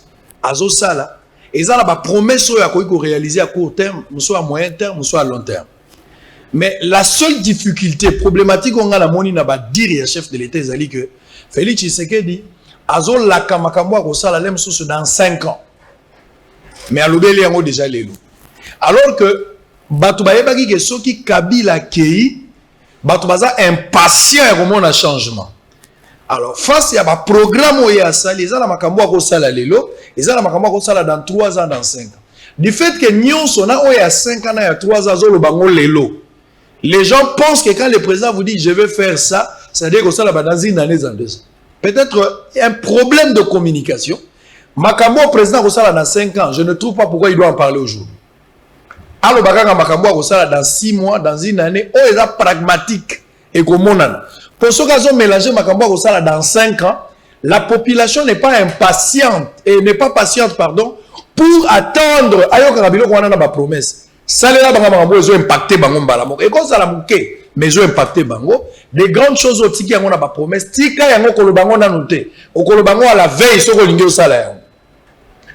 S3: azo sala, eza na ba promesse oyo akoki réaliser à court terme, soit à moyen terme, soit à long terme. Mais la seule difficulté problématique on a la moni na ba dire ya chef de l'État ezali que Félix Tshisekedi azo la kamakambo ko sala lem soso dans 5 ans. Mais alobeli yango déjà lelo. Alors que bato bayebaki ke soki Kabila kei, bato baza impatient au monde à changement. Alors, face à un programme où il y a ça, les gens ont sala lelo, les gens ont sala dans 3 ans, dans 5 ans. Du fait que nous sommes il y a 5 ans, il y a 3 ans, les gens pensent que quand le président vous dit je vais faire ça, c'est-à-dire que ça va dans une année, dans 2 ans. Peut-être un problème de communication. Makambo président Rosala dans 5 ans, je ne trouve pas pourquoi il doit en parler aujourd'hui. Alors, Makambo Rosala dans 6 mois, dans une année, il est pragmatique et comme on a. Pour ceux qui ont mélangé Makambo Rosala dans 5 ans, la population n'est pas impatiente et n'est pas patiente, pardon, pour attendre. Ayo Karabilo qu'on a ma promesse. Ça les Makambo ils ont impacté Bango Mbalamo. Et quand ça l'a manqué, mais ils ont impacté Bango. Des grandes choses au tiki on a ma promesse. Tika yango kolobango na noté. Au kolobango à la veille ce qu'on lingue au salaire.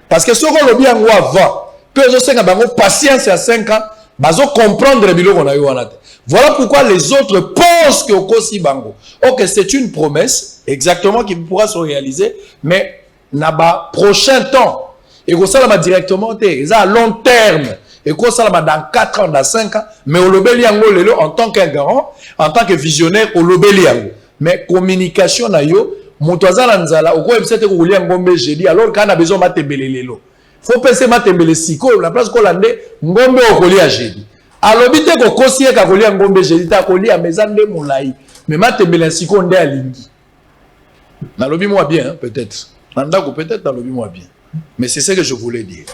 S3: Parce que ce qu'on le bien on avant. Peu je sais que Bango patience à 5 ans, bazo comprendre le bilo qu'on a eu en tête. Voilà pourquoi les autres pensent que Okosi Bango. Ok, c'est une promesse, exactement, qui pourra se réaliser, mais n'a pas prochain temps. Et que ça va directement, c'est à long terme. Et que ça va dans 4 ans, dans 5 ans, mais au Lobeliango, en tant qu'un garant, en tant que visionnaire, au Lobeliango. Mais communication, na yo, Moutouaza Lanzala, au quoi c'est que vous voulez un gombe jeudi, alors qu'on a besoin de matembele lelo. Faut penser matembele siko, la place qu'on l'a dit, ngombe au collier à jeudi. Alors, bité ko kosie ka kolia ngombe jelita kolia mezande moulai. Mais matembele siko nde alingi. Na lobi moi bien, hein, peut-être. Nandako peut-être na lobi moi bien. Mais c'est ce que je voulais dire.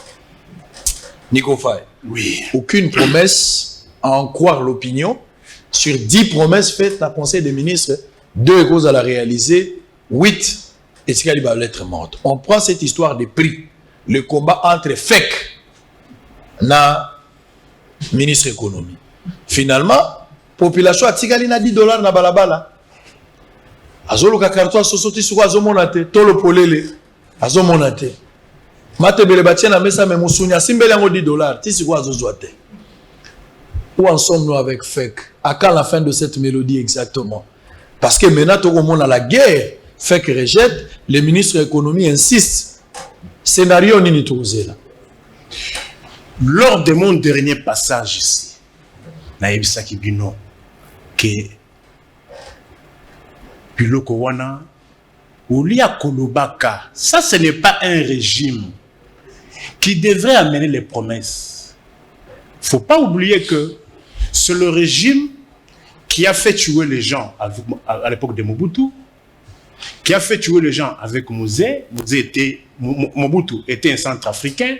S3: Nico Faye.
S7: Oui.
S3: Aucune promesse à en croire l'opinion. Sur 10 promesses faites dans le Conseil des ministres, 2 causes à la réaliser, 8 et ce qu'il va l'être morte. On prend cette histoire des prix. Le combat entre FEC na ministre économie. Finalement, population a tigali na $10 na balabala. Azolo ka carton sosoti suko azomonate, tolo polele azomonate. Matebele batia na mesa me musunya simbele yango $10, ti suko azozwate. Où en sommes-nous avec FEC? À quand la fin de cette mélodie exactement? Parce que maintenant tout le monde a la guerre, FEC rejette, les ministres de l'économie insistent. Scénario nini tourné là.
S7: Lors de mon dernier passage ici, Naïbisa Kibino, que Biloko Wana, Oulia Kolobaka, ça ce n'est pas un régime qui devrait amener les promesses. Il ne faut pas oublier que c'est le régime qui a fait tuer les gens à l'époque de Mobutu, qui a fait tuer les gens avec Mobutu était un centrafricain,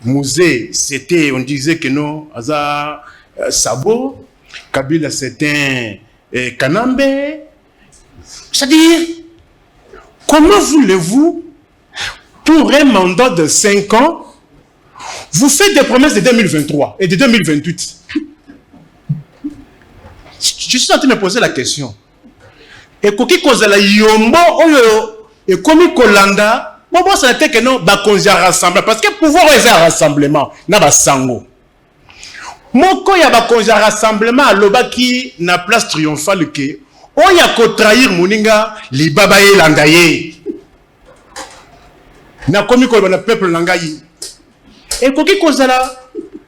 S7: Musée, c'était, on disait que non, Aza Sabo, Kabila c'était Kanambe. C'est-à-dire, comment voulez-vous, pour un mandat de 5 ans, vous faites des promesses de 2023 et de 2028? Je suis en train de me poser la question. Et koki kozala yombo oyo et komi kolanda bon ça n'était que non ba konzi rassemblement parce que pouvoir est un rassemblement na ba sango moko ya ba konzi rassemblement alobaki na place triomphale ke oya ko trahir moninga libaba ye landa ye na komi ko na peuple nangai et koki kozala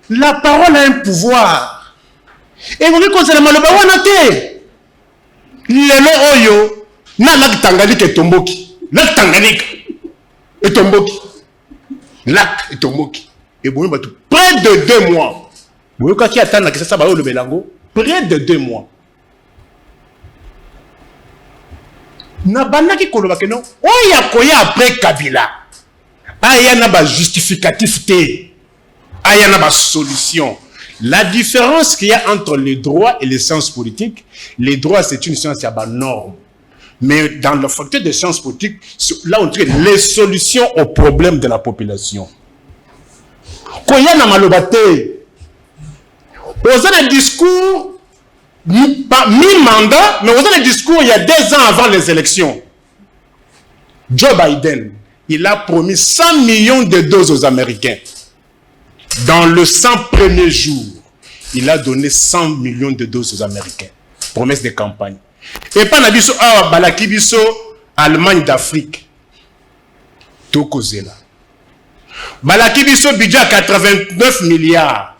S7: la parole a un pouvoir et koki kozala maloba wana te lelo oyo na lak Tanganyika etomboki lak Tanganyika etomboki lak etomboki et bon bato près de 2 mois boyo kaki atana que ça ba le belango près de 2 mois na banaki koloba que non oya koya après Kabila aya na ba justificatif te aya na ba solution. La différence qu'il y a entre les droits et les sciences politiques, les droits c'est une science à norme. Mais dans le facteur des sciences politiques, là on trouve les solutions aux problèmes de la population. Quand il y a un malobate, on a un discours, pas mi-mandat, mais on a un discours il y a 2 ans avant les élections. Joe Biden, il a promis 100 millions de doses aux Américains. Dans le 100 premiers jours, il a donné 100 millions de doses aux Américains. Promesse de campagne. Et pas nabiso balaki biso Allemagne d'Afrique. Toko zela. Balaki biso budget à 89 milliards.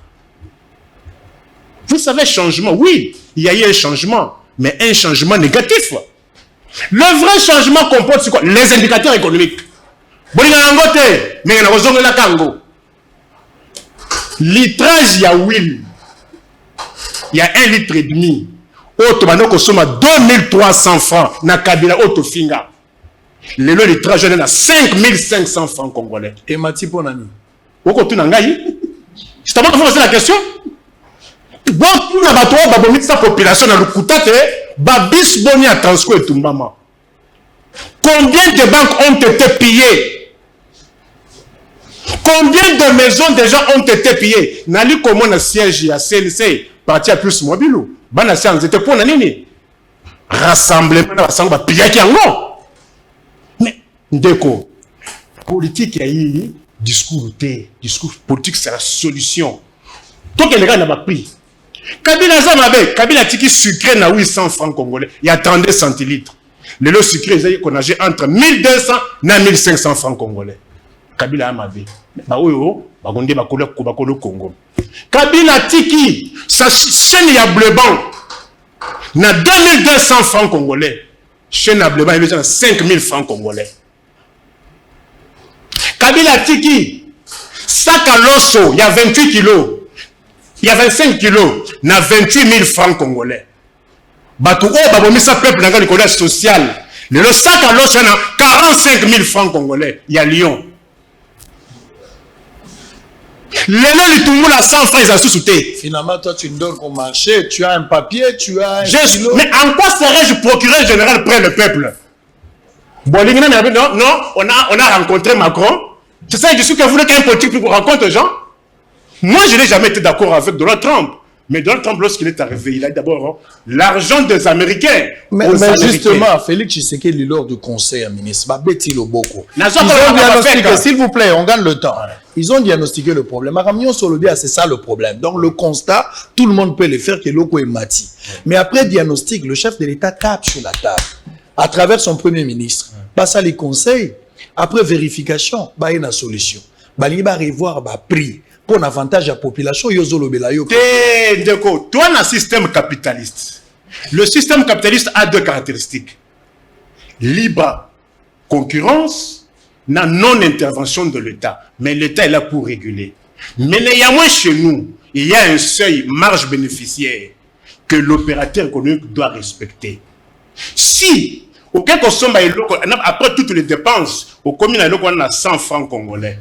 S7: Vous savez changement, oui, il y a eu un changement, mais un changement négatif. Le vrai changement comporte sur quoi? Les indicateurs économiques. Bolinga ngote, mais na ozonga la kango. Litrage, il y a huile. Il y a 1,5 litre. Auto banoko soma 2300 francs. Na Kabila auto finga. Le litrage est à 5500 francs congolais.
S3: Et Mati Ponani.
S7: Oko tu nangai. Je t'ai pas posé la question. Bon, tu n'as pas trop babomit sa population dans le coutate. Babis boni à Transco et Tumbama. Combien de banques ont été pillées? Combien de maisons déjà ont été pillées? Nali comment na siège à CLC parti à plus mobile. Bana séance était pour nani? Rassemblement na sangba pillé qui ango. Mais ndeko politique y a eu discours politique c'est la solution. Toi que les gars n'a pas pris. Kabila Zamabe, Kabila tiki sucré na 800 francs congolais. Il y a 32 centilitres. Le lot sucré qu'on a entre 1200 et 1500 francs congolais. Kabila Amabe. Ba oyo ba gonde ba kolo Congo. Kabila tiki sa chaîne ya bleu blanc na 2200 francs congolais. Chaîne ya bleu blanc il y a 5000 francs congolais. Kabila tiki sac à l'osso, il y a 28 kilos. Il y a 25 kilos, na 28 000 francs congolais. Batou o babomisa peuple dans le collège social. Le sac à l'osso na 45 000 francs congolais. Il y a Lyon. Le tout le 100 francs ils ont sous-souté.
S3: Finalement, toi, tu donnes au marché, tu as un papier, tu as un kilo.
S7: Mais en quoi serais-je procureur général près le peuple? Non, on a rencontré Macron. C'est ça, je suis que vous voulez qu'un politique rencontre les gens. Moi, je n'ai jamais été d'accord avec Donald Trump. Mais Donald Trump, lorsqu'il est arrivé, il a d'abord l'argent des Américains.
S3: Mais justement, Félix Tshisekedi, lors du conseil à ministre, Betty Loboko, ils ont diagnostiqué, s'il vous plaît, on gagne le temps. Ils ont diagnostiqué le problème. Aramio Solobia, c'est ça le problème. Donc le constat, tout le monde peut le faire, que Loko est mati. Mais après diagnostic, le chef de l'État tape sur la table, à travers son premier ministre, passe à les conseils, après vérification, il y a une solution. Il va revoir le prix. Pour l'avantage de la population,
S7: toi, un système capitaliste. Le système capitaliste a 2 caractéristiques. Libre concurrence, non-intervention de l'État. Mais l'État est là pour réguler. Mais néanmoins, chez nous, il y a un seuil marge bénéficiaire que l'opérateur économique doit respecter. Si, auquel consomme, après toutes les dépenses, au commune, on a 100 francs congolais.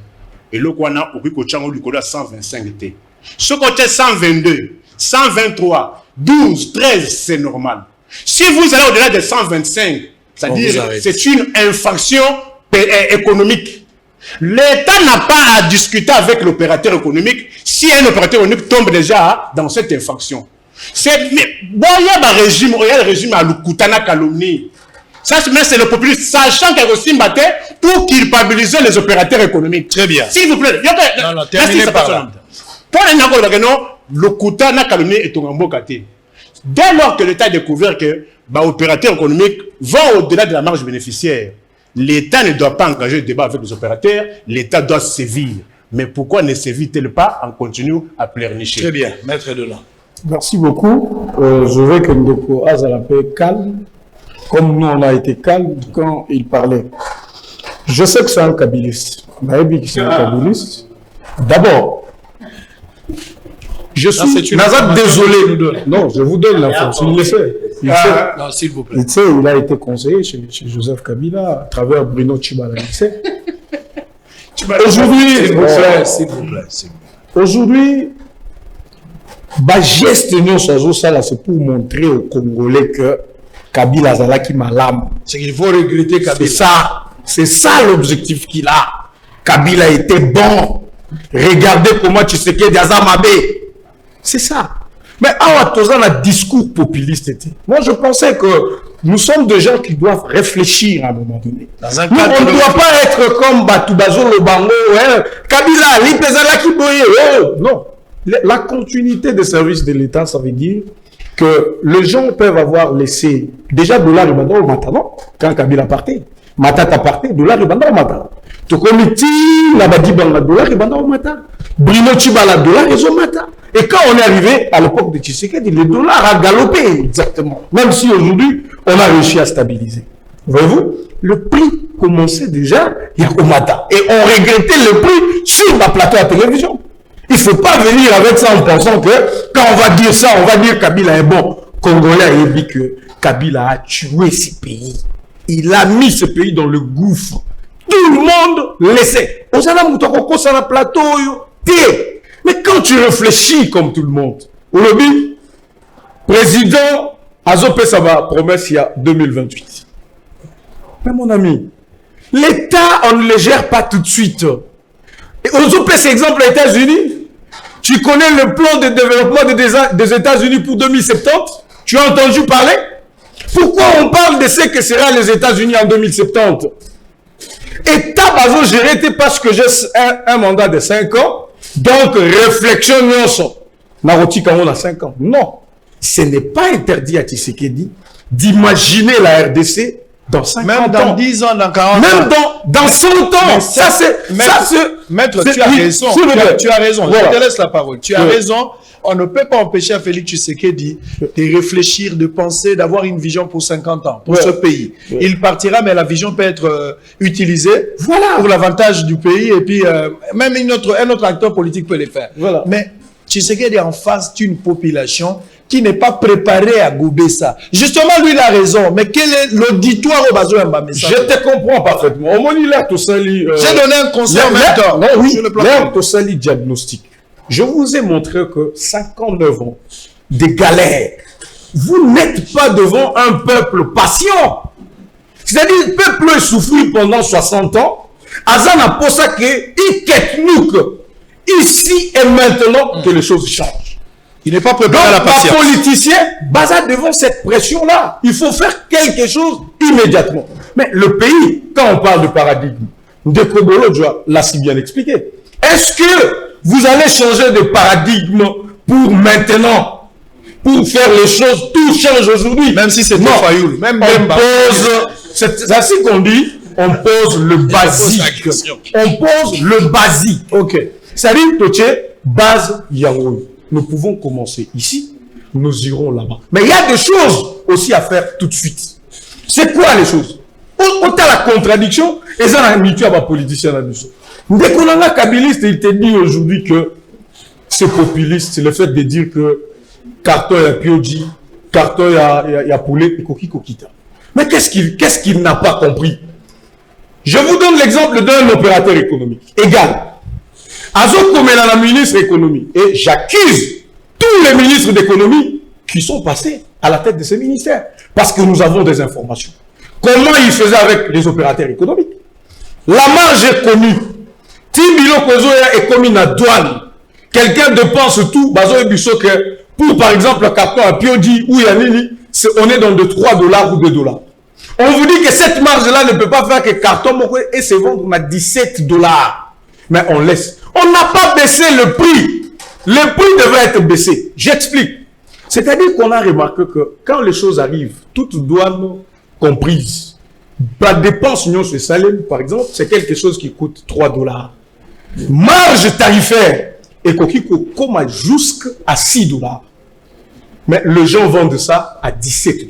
S7: Et le Kwana, au Rikochango, du Kola 125 T. Ce côté 122, 123, 12, 13, c'est normal. Si vous allez au-delà de 125, c'est-à-dire c'est une infraction économique. L'État n'a pas à discuter avec l'opérateur économique si un opérateur économique tombe déjà dans cette infraction. Mais bon, il y a le régime à l'Ukutana calomnie. Ça, c'est le populisme, sachant qu'il y a aussi battu pour culpabiliser les opérateurs économiques.
S3: Très bien.
S7: S'il vous plaît.
S3: Non, terminez par là.
S7: Pour le Kutana calomnie est un bon côté. Dès lors que l'État a découvert que l'opérateur économique va au-delà de la marge bénéficiaire, l'État ne doit pas engager le débat avec les opérateurs, l'État doit sévir. Mais pourquoi ne sévit-il pas en continu à pleurnicher?
S3: Très bien, maître Delon.
S6: Merci beaucoup. Je veux que Ndeko Azalape calme, comme nous on a été calme quand il parlait. Je sais que c'est un kabiliste. C'est un kabiliste. D'abord, je suis désolé. Non, je vous donne l'information. Il le sait.
S3: Non, s'il vous plaît.
S6: Il a été conseiller chez Joseph Kabila à travers Bruno Tshibala. Aujourd'hui,
S3: s'il vous plaît.
S6: Aujourd'hui, geste c'est pour montrer aux Congolais que Kabila Zalaki Malam.
S3: C'est qu'il faut regretter Kabila.
S6: C'est ça l'objectif qu'il a. Kabila était bon. Regardez comment Tshisekedi Azamabe. C'est ça. Mais dans un discours populiste, moi je pensais que nous sommes des gens qui doivent réfléchir à un moment donné. Nous, on ne doit pas être comme Batoubazo Lobango, Kabila, Lipezala Kiboye. Non. La continuité des services de l'État, ça veut dire que les gens peuvent avoir laissé déjà dollar Ribanda au Mata, non? Quand Kabila partait. Matata partait, dollar Ribanda au Mata. Tokomiti, Nabadi Banga, dollar Ribanda au Mata. Bruno Tshibala, dollar au Mata. Et quand on est arrivé à l'époque de Tshisekedi, le dollar a galopé exactement. Même si aujourd'hui, on a réussi à stabiliser. Voyez-vous, le prix commençait déjà au Mata. Et on regrettait le prix sur la plateau à télévision. Il ne faut pas venir avec ça en pensant que quand on va dire ça, on va dire Kabila est bon. Congolais a dit que Kabila a tué ce pays. Il a mis ce pays dans le gouffre. Tout le monde laissait. On a mis sur le plateau. Mais quand tu réfléchis comme tout le monde, au lobby, président Azopé Saba promesse il y a 2028. Mais mon ami, l'État, on ne le gère pas tout de suite. Et Azopé, c'est exemple les États-Unis. Tu connais le plan de développement des États-Unis pour 2070? Tu as entendu parler? Pourquoi on parle de ce que sera les États-Unis en 2070? État bazo géré parce que j'ai un mandat de 5 ans. Donc, réflexion, Naroti Kango a 5 ans. Non. Ce n'est pas interdit à Tshisekedi d'imaginer la RDC dans 50 ans.
S3: Même dans 10 ans, dans 40 ans.
S6: Même dans 100 ans. Ça, c'est...
S3: Maître, tu as raison. Tu as raison. Voilà. Je te laisse la parole. Tu as raison. On ne peut pas empêcher à Félix Tshisekedi de réfléchir, de penser, d'avoir une vision pour 50 ans, pour ce pays. Il partira, mais la vision peut être utilisée pour l'avantage du pays, et puis même un autre acteur politique peut le faire.
S6: Voilà.
S3: Mais Tshisekedi est en face d'une population qui n'est pas préparée à gober ça. Justement, lui, il a raison, mais quel est l'auditoire au besoin de message?
S6: Je te comprends parfaitement. Au moins, il a tout ça. J'ai
S3: donné un conseil en même temps.
S6: Non, oui, l'air tout ça, diagnostic. Je vous ai montré que 59 ans de galère, vous n'êtes pas devant un peuple patient. C'est-à-dire, le peuple a souffert pendant 60 ans. Azana pour ça que ici et maintenant que les choses changent.
S3: Il n'est pas préparé à la patience.
S6: Donc, politicien, basa devant cette pression-là. Il faut faire quelque chose immédiatement. Mais le pays, quand on parle de paradigme, Ndeko Bolo l'a si bien expliqué. Est-ce que vous allez changer de paradigme pour maintenant, pour faire les choses, tout change aujourd'hui?
S3: Même si c'est Fayoul, même
S6: c'est ainsi qu'on dit, on pose le basique. On pose le basique. Ok. C'est-à-dire, base Yaoui. Nous pouvons commencer ici, nous irons là-bas. Mais il y a des choses aussi à faire tout de suite. C'est quoi les choses? On a la contradiction, et ça, on a habitué à ma politicien là-dessus. Dès qu'on a un kabiliste, il te dit aujourd'hui que c'est populiste, c'est le fait de dire que carton y a Pioji, carton y a poulet, et coquille coquita. Mais qu'est-ce qu'il n'a pas compris? Je vous donne l'exemple d'un opérateur économique. Égal. Azo comme la ministre de l'économie. Et j'accuse tous les ministres d'économie qui sont passés à la tête de ces ministères. Parce que nous avons des informations. Comment ils faisaient avec les opérateurs économiques? La marge est connue. Timbilo Kozoya est comme une douane. Quelqu'un dépense tout, bazo et biso que pour par exemple le carton à Piodi ou Yanini, on est dans de 3 $ ou 2 $. On vous dit que cette marge-là ne peut pas faire que carton et se vendre à 17 $. Mais on laisse. On n'a pas baissé le prix. Le prix devrait être baissé. J'explique. C'est-à-dire qu'on a remarqué que quand les choses arrivent, toutes douanes comprises, la dépense union sur Salem, par exemple, c'est quelque chose qui coûte 3 $. Marge tarifaire, et comme jusqu'à 6 $. Mais les gens vendent ça à 17 $.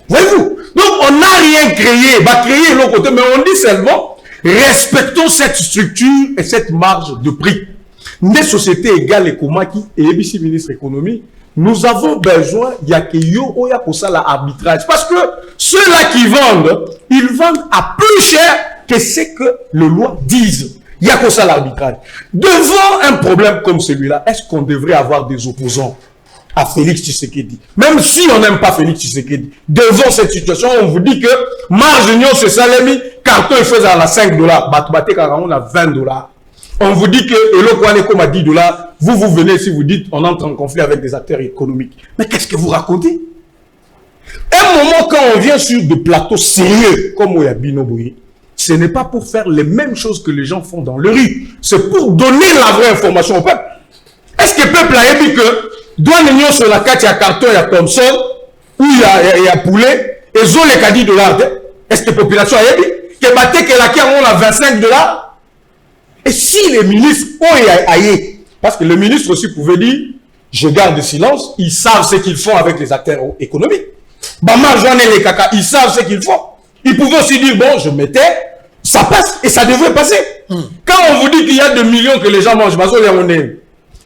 S6: Voyez-vous? Donc, on n'a rien créé. On va créer l'autre côté, mais on dit seulement, respectons cette structure et cette marge de prix. Des sociétés égales et Komaki et ABC ministre économie, nous avons besoin, il y a que yo, il y a pour ça l'arbitrage. Parce que ceux-là qui vendent, ils vendent à plus cher que ce que les lois disent. Il y a pour ça l'arbitrage. Devant un problème comme celui-là, est-ce qu'on devrait avoir des opposants à Félix Tshisekedi? Même si on n'aime pas Félix Tshisekedi, devant cette situation, on vous dit que marge union c'est Salemi, carton il faisait à 5 $, Batoubaté Karaon à 20 $. On vous dit que Elokwane comme à 10 $, vous venez ici, vous dites on entre en conflit avec des acteurs économiques. Mais qu'est-ce que vous racontez? Un moment quand on vient sur des plateaux sérieux, comme Oyabino Boye, ce n'est pas pour faire les mêmes choses que les gens font dans le rue. C'est pour donner la vraie information au peuple. Est-ce que le peuple a dit que doit l'union sur la carte, il y a carton, il y a Thompson, ou il y a poulet, et zo les 10 $. Est-ce que la population a dit que batte que la carte on a 25 $? Et si les ministres ont aillé, parce que le ministre aussi pouvait dire, je garde le silence, ils savent ce qu'ils font avec les acteurs économiques. Bama, Jean et les caca, ils savent ce qu'ils font. Ils pouvaient aussi dire, bon, je mettais, ça passe, et ça devrait passer. Quand on vous dit qu'il y a 2 millions que les gens mangent,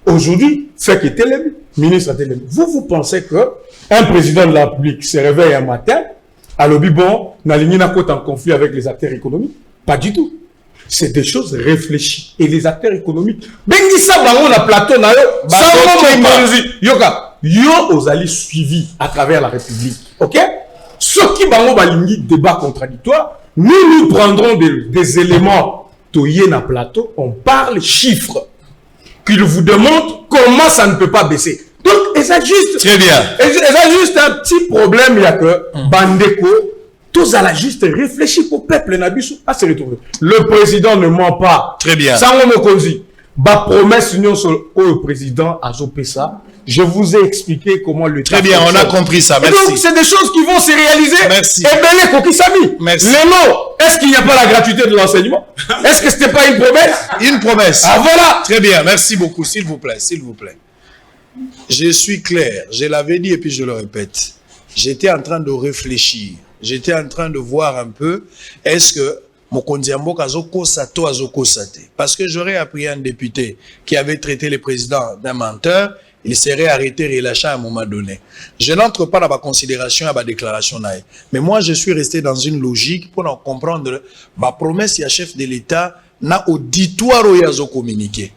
S6: aujourd'hui, fait que tel ministre tel, vous pensez que un président de la République se réveille un matin, à l'objet, bon, Naligny n'a pas en conflit avec les acteurs économiques? Pas du tout. C'est des choses réfléchies. Et les acteurs économiques, Bengissa Bango na plateau na yo, yo aux alliés suivis à travers la République. Ok? Ceux qui Bango balingi débat contradictoire, nous prendrons des éléments toyés na plateau, on parle chiffres, qu'ils vous démontrent comment ça ne peut pas baisser. Donc, et ça juste.
S3: Très bien.
S6: Et ça juste un petit problème, il y a que Bandeko, tous à la juste réfléchir pour le peuple à se retrouver. Le président ne ment pas.
S3: Très bien.
S6: Ça, on me dit. Ba promesse union sur le président à Zopessa. Je vous ai expliqué comment le.
S3: Très bien, on a compris ça. Merci.
S6: Et donc, c'est des choses qui vont se réaliser.
S3: Merci.
S6: Et ben les Kokisami.
S3: Merci.
S6: Les mots. Est-ce qu'il n'y a pas la gratuité de l'enseignement? Est-ce que c'était pas une promesse?
S3: Une promesse.
S6: Ah voilà.
S3: Très bien, merci beaucoup, s'il vous plaît, s'il vous plaît. Je suis clair, je l'avais dit et puis je le répète. J'étais en train de réfléchir. J'étais en train de voir un peu, est-ce que Mokonzi Mboka azoko sato azoko sate? Parce que j'aurais appris un député qui avait traité le président d'un menteur, il serait arrêté, relâché à un moment donné. Je n'entre pas dans ma considération à ma déclaration. Mais moi, je suis resté dans une logique pour comprendre ma promesse à chef de l'État n'a auditoire où il communiqué.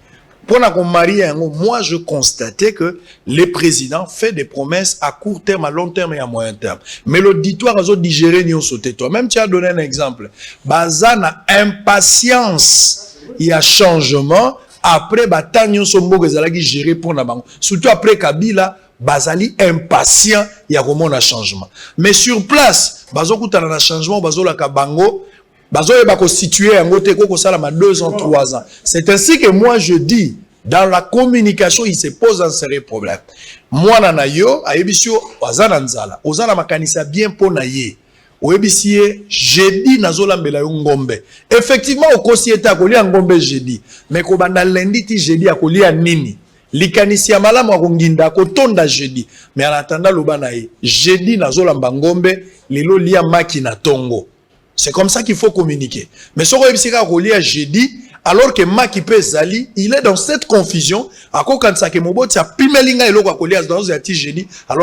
S3: Pour moi, je constatais que le président fait des promesses à court terme, à long terme et à moyen terme. Mais l'auditoire a digéré ni sauté. Toi-même, tu as donné un exemple. Bazana impatience, il y a changement. Après, Batanyo Sombo qui géré pour la banque. Surtout après Kabila, Bazali impatient, il y a vraiment un changement. Mais sur place, Bazoku un changement, Bazola Kabango, Bazoye Bako situé en Goteko Kosalama 2 ans, 3 ans. C'est ainsi que moi je dis, dans la communication, il se pose un sérieux problème. Moi, Nanayo, a Ebisio, Ozananzala, Ozana Makanisa bien pour Naye. Au Ebisie, jeudi, Nazola Mbela Ngombe. Effectivement, au Kosieta, à Kolia Ngombe jeudi. Mais Kobanda lundi, jeudi, à Kolia Nini. Likanisi ya malamu akonginda kotonda jeudi. Mais en attendant, Lobanaye, jeudi, Nazola Mbangombe, Lilo Lia Maki na Tongo. C'est comme ça qu'il faut communiquer. Mais ce qu'on a relié à jeudi, alors que Maki Zali, il est dans cette confusion. Alors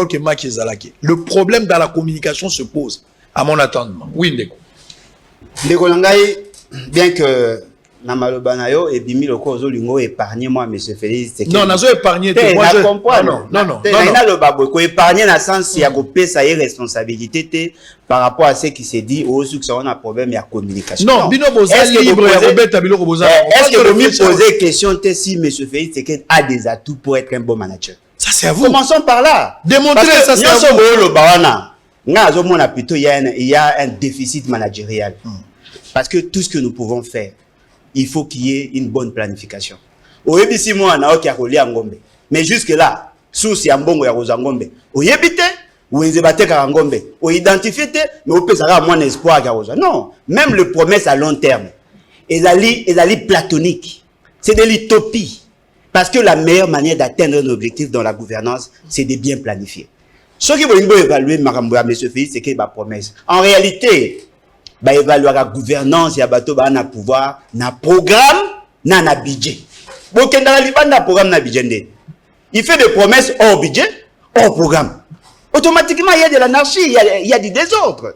S3: que Maki Zalaki. Le problème dans la communication se pose, à mon attendement. Oui, Ndeko.
S5: Ndeko Langai, bien que na maloba na yo et bimi loko ozolingo épargner moi monsieur Félix Tshisekedi.
S3: Non, nazo épargner
S5: te. Moi je comprends.
S3: Non.
S5: Na le babo ko épargner na sens ya ko pesa y responsabilité te par rapport à ce qui s'est dit au succès on a problème ya communication.
S3: Non, bino boza libre ya robeta biloko boza.
S5: Est-ce que vous me posez question te si monsieur Félix Tshisekedi a des atouts pour être un bon manager?
S3: Ça c'est à vous.
S5: Commençons par là.
S3: Démontrez ça c'est à
S5: vous. Plutôt il y a un déficit managérial. Parce que tout ce que nous pouvons faire, il faut qu'il y ait une bonne planification. Au yebisi moi na oki akoli ngombe. Mais jusque là, souci ya mbongo ya koza ngombe. Au yebite ou ezebate ka ngombe. Au identifier te mais au pesara moins espoir ya koza. Non, même le promesse à long terme. Ezali platonique. C'est de l'utopie. Parce que la meilleure manière d'atteindre un objectif dans la gouvernance, c'est de bien planifier. Ce qui veut évaluer Makambo à M. Félix, c'est qu'il y a promesse. En réalité, bah évaluer la gouvernance, il y a bateau, bah na pouvoir, na programme, na budget. Donc dans le na programme, na budget. Il fait des promesses hors budget, hors programme. Automatiquement, il y a de l'anarchie, il y a du désordre.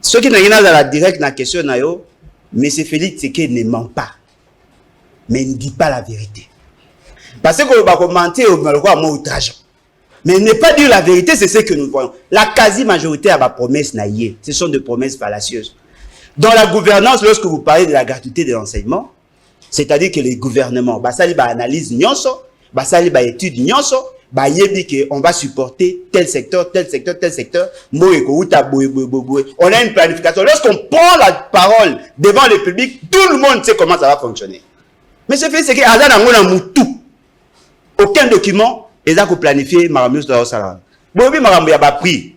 S5: Ce qui n'est pas dans la directe la question, M. Félix, c'est qu'il ne ment pas. Mais il ne dit pas la vérité. Parce que va commenter au outrage. Mais ne pas dire la vérité, c'est ce que nous voyons. La quasi-majorité a ma promesse naïe. Ce sont des promesses fallacieuses. Dans la gouvernance, lorsque vous parlez de la gratuité de l'enseignement, c'est-à-dire que les gouvernements, ça les analyse nyonso, ça les étude nyonso, on va supporter tel secteur. On a une planification. Lorsqu'on prend la parole devant le public, tout le monde sait comment ça va fonctionner. Mais ce fait, c'est qu'il y a aucun document et ça qu'on planifie Maramus de la Salam. Bon, oui, Maramou, il y a pas pris.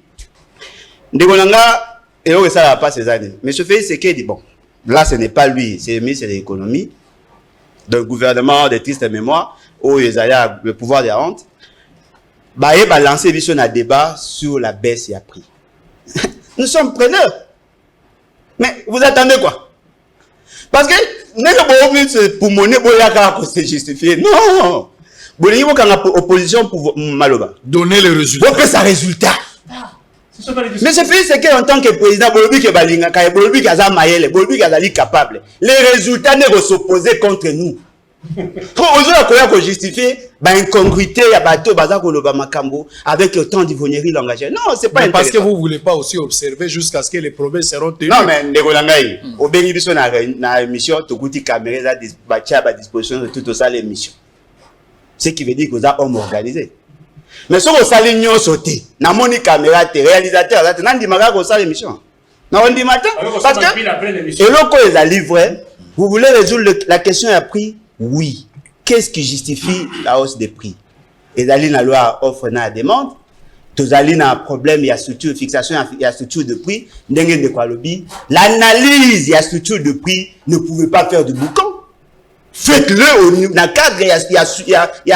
S5: Ndegolanga, et on ça pas ces années. Mais ce fait, c'est qu'il dit bon, là, ce n'est pas lui, c'est le ministre de l'économie, d'un gouvernement de triste mémoire, où ils allaient le pouvoir des honte. Bah, il va lancer un débat sur la baisse et à prix. Nous sommes preneurs. Mais vous attendez quoi? Parce que, pour monnaie, c'est justifié. Non! Opposition pour Maloba.
S3: Donner les résultats.
S5: Pour ça résultat. Mais ce fait, c'est qu'en tant que président, Bolobi qui Balinga, Bolobi qui a Mayele, Bolobi qui a capable. Les résultats ne vont s'opposer contre nous. Pour aujourd'hui, justifier incongruité, il y a bateau, bazar, Koloba Makambo, avec autant d'ivonnerie langagée. Non, c'est pas
S3: parce que vous ne voulez pas aussi observer jusqu'à ce que les promesses seront tenues.
S5: Non, mais Ndegolangaï, au bénéfice de la émission, tu as dit caméra à disposition de toute ça l'émission. Ce qui veut dire que vous avez homme organisé. Mais si vous avez une sauté, na moni caméra, réalisateur, vous avez dit l'émission. Parce que, et l'autre, ils ont livré, vous voulez résoudre la question à prix? Oui. Qu'est-ce qui justifie la hausse des prix? Et allez dans la loi offre na demande, tous allez dans un problème, il y a structure de fixation, il y a structure de prix, l'analyse, il y a structure de prix, ne pouvez pas faire du boucan. Faites-le dans le cadre, il y a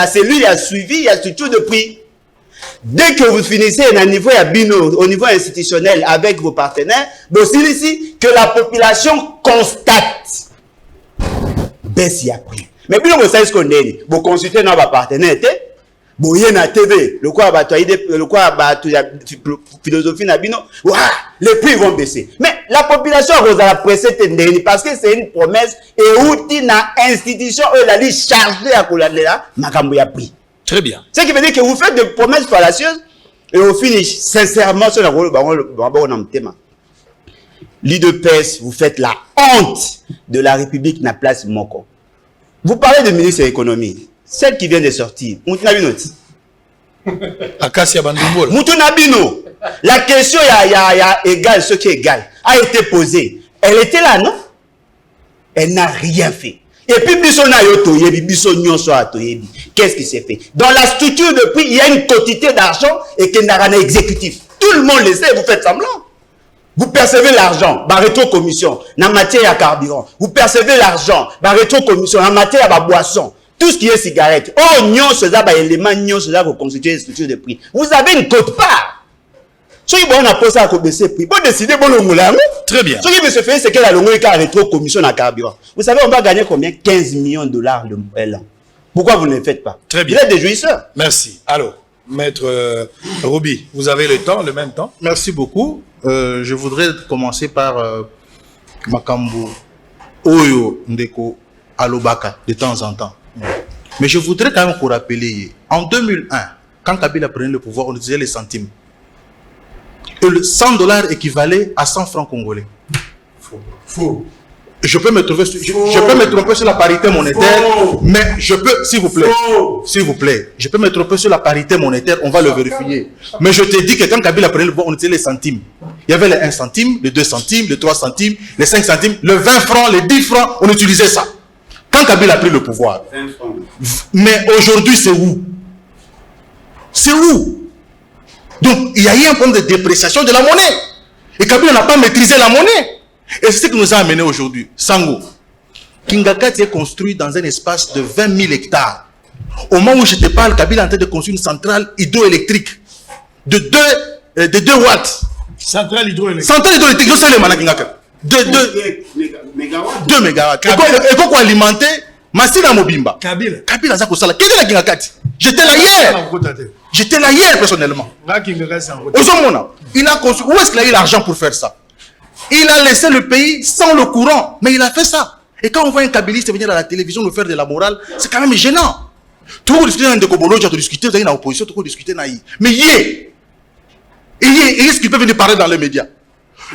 S5: celui, il y a suivi, il y a structure de prix. Dès que vous finissez au niveau institutionnel avec vos partenaires, donc ici, que la population constate baisse il y a prix. Mais puis vous savez ce qu'on dit, vous consultez nos partenaires, vous voyez na TV, le quoi philosophie na bino, les prix vont baisser. Mais la population vous a pressé parce que c'est une promesse et outil na institution elle a chargé à collatéral makambo ya prix.
S3: Très bien.
S5: Ce qui veut dire que vous faites des promesses fallacieuses et au finish sincèrement sur le thème. L'IDPS, vous faites la honte de la République na place Moko. Vous parlez de ministre de l'économie, celle qui vient de sortir, Moutounabino.
S3: Akassia Bandumbola.
S5: Moutounabino, la question égal, ce qui est égal, a été posée. Elle était là, non? Elle n'a rien fait. Et puis, qu'est-ce qui s'est fait? Dans la structure de prix, il y a une quantité d'argent et qu'il n'y a rien exécutif. Tout le monde le sait, vous faites semblant. Vous percevez l'argent, rétro-commission, dans la matière à carburant. Vous percevez l'argent, rétro-commission, dans la matière à boisson. Tout ce qui est cigarette. Oh, non, ce élément, non, ce vous constituez une structure de prix. Vous avez une quote-part. Ce qui on a posé à baisser le prix. Vous décidez, bon,
S3: très bien.
S5: Ce qui veut se faire, c'est que la longue rétro-commission dans le carburant. Vous savez, on va gagner combien? 15 millions de dollars l'an. Pourquoi vous ne le faites pas?
S3: Très bien.
S5: Vous êtes des jouisseurs.
S3: Merci. Alors, Maître Roby, vous avez le même temps.
S4: Merci beaucoup. Je voudrais commencer par Makambo. Oyo Ndeko Alobaka de temps en temps. Mais je voudrais quand même vous rappeler, en 2001, quand Kabila prenait le pouvoir, on utilisait les centimes. Et le $100 équivalait à 100 francs congolais.
S3: Faux.
S4: Je peux me tromper sur la parité monétaire, mais je peux, s'il vous plaît, je peux me tromper sur la parité monétaire, on va le vérifier. Mais je te dis que quand Kabila prenait le pouvoir, on utilisait les centimes. Il y avait les 1 centime, les 2 centimes, les 3 centimes, les 5 centimes, les 20 francs, les 10 francs, on utilisait ça. Quand Kabila a pris le pouvoir. Mais aujourd'hui, c'est où? C'est où? Donc, il y a eu un problème de dépréciation de la monnaie. Et Kabila n'a pas maîtrisé la monnaie. Et c'est ce qui nous a amené aujourd'hui. Sango. Kingakati est construit dans un espace de 20 000 hectares. Au moment où je te parle, Kabila est en train de construire une centrale hydroélectrique de 2 watts.
S3: Centrale hydroélectrique.
S4: Centrale hydroélectrique, je sais les manas Kingakati. 2 mégawatts. Et pourquoi alimenter Masina Mobimba? Kabila Zako Sala. Qu'est-ce que la Kingakati? J'étais là hier personnellement. Il a construit. Où est-ce qu'il a eu l'argent pour faire ça? Il a laissé le pays sans le courant, mais il a fait ça. Et quand on voit un kabiliste venir à la télévision nous faire de la morale, c'est quand même gênant. Tout le monde discute dans des Kobolo, tu as discuté dans l'opposition, tout le monde discute dans mais est-ce qu'il peut venir parler dans les médias?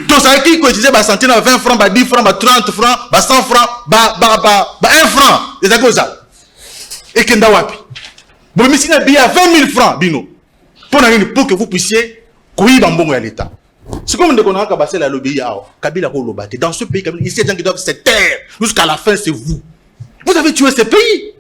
S4: Donc ça veut dire qu'il disait 20 francs, 10 francs, 30 francs, 100 francs, 1 franc. Et ça ça. Et Kenda Wapi. Bon, mais s'il y a 20 000 francs, Bino, pour que vous puissiez couiller Bambongo à l'État. C'est comme on a cabassé la lobby Kabila Kolobate. Dans ce pays, ici, il y a des gens qui doivent se taire. Jusqu'à la fin, c'est vous. Vous avez tué ce pays.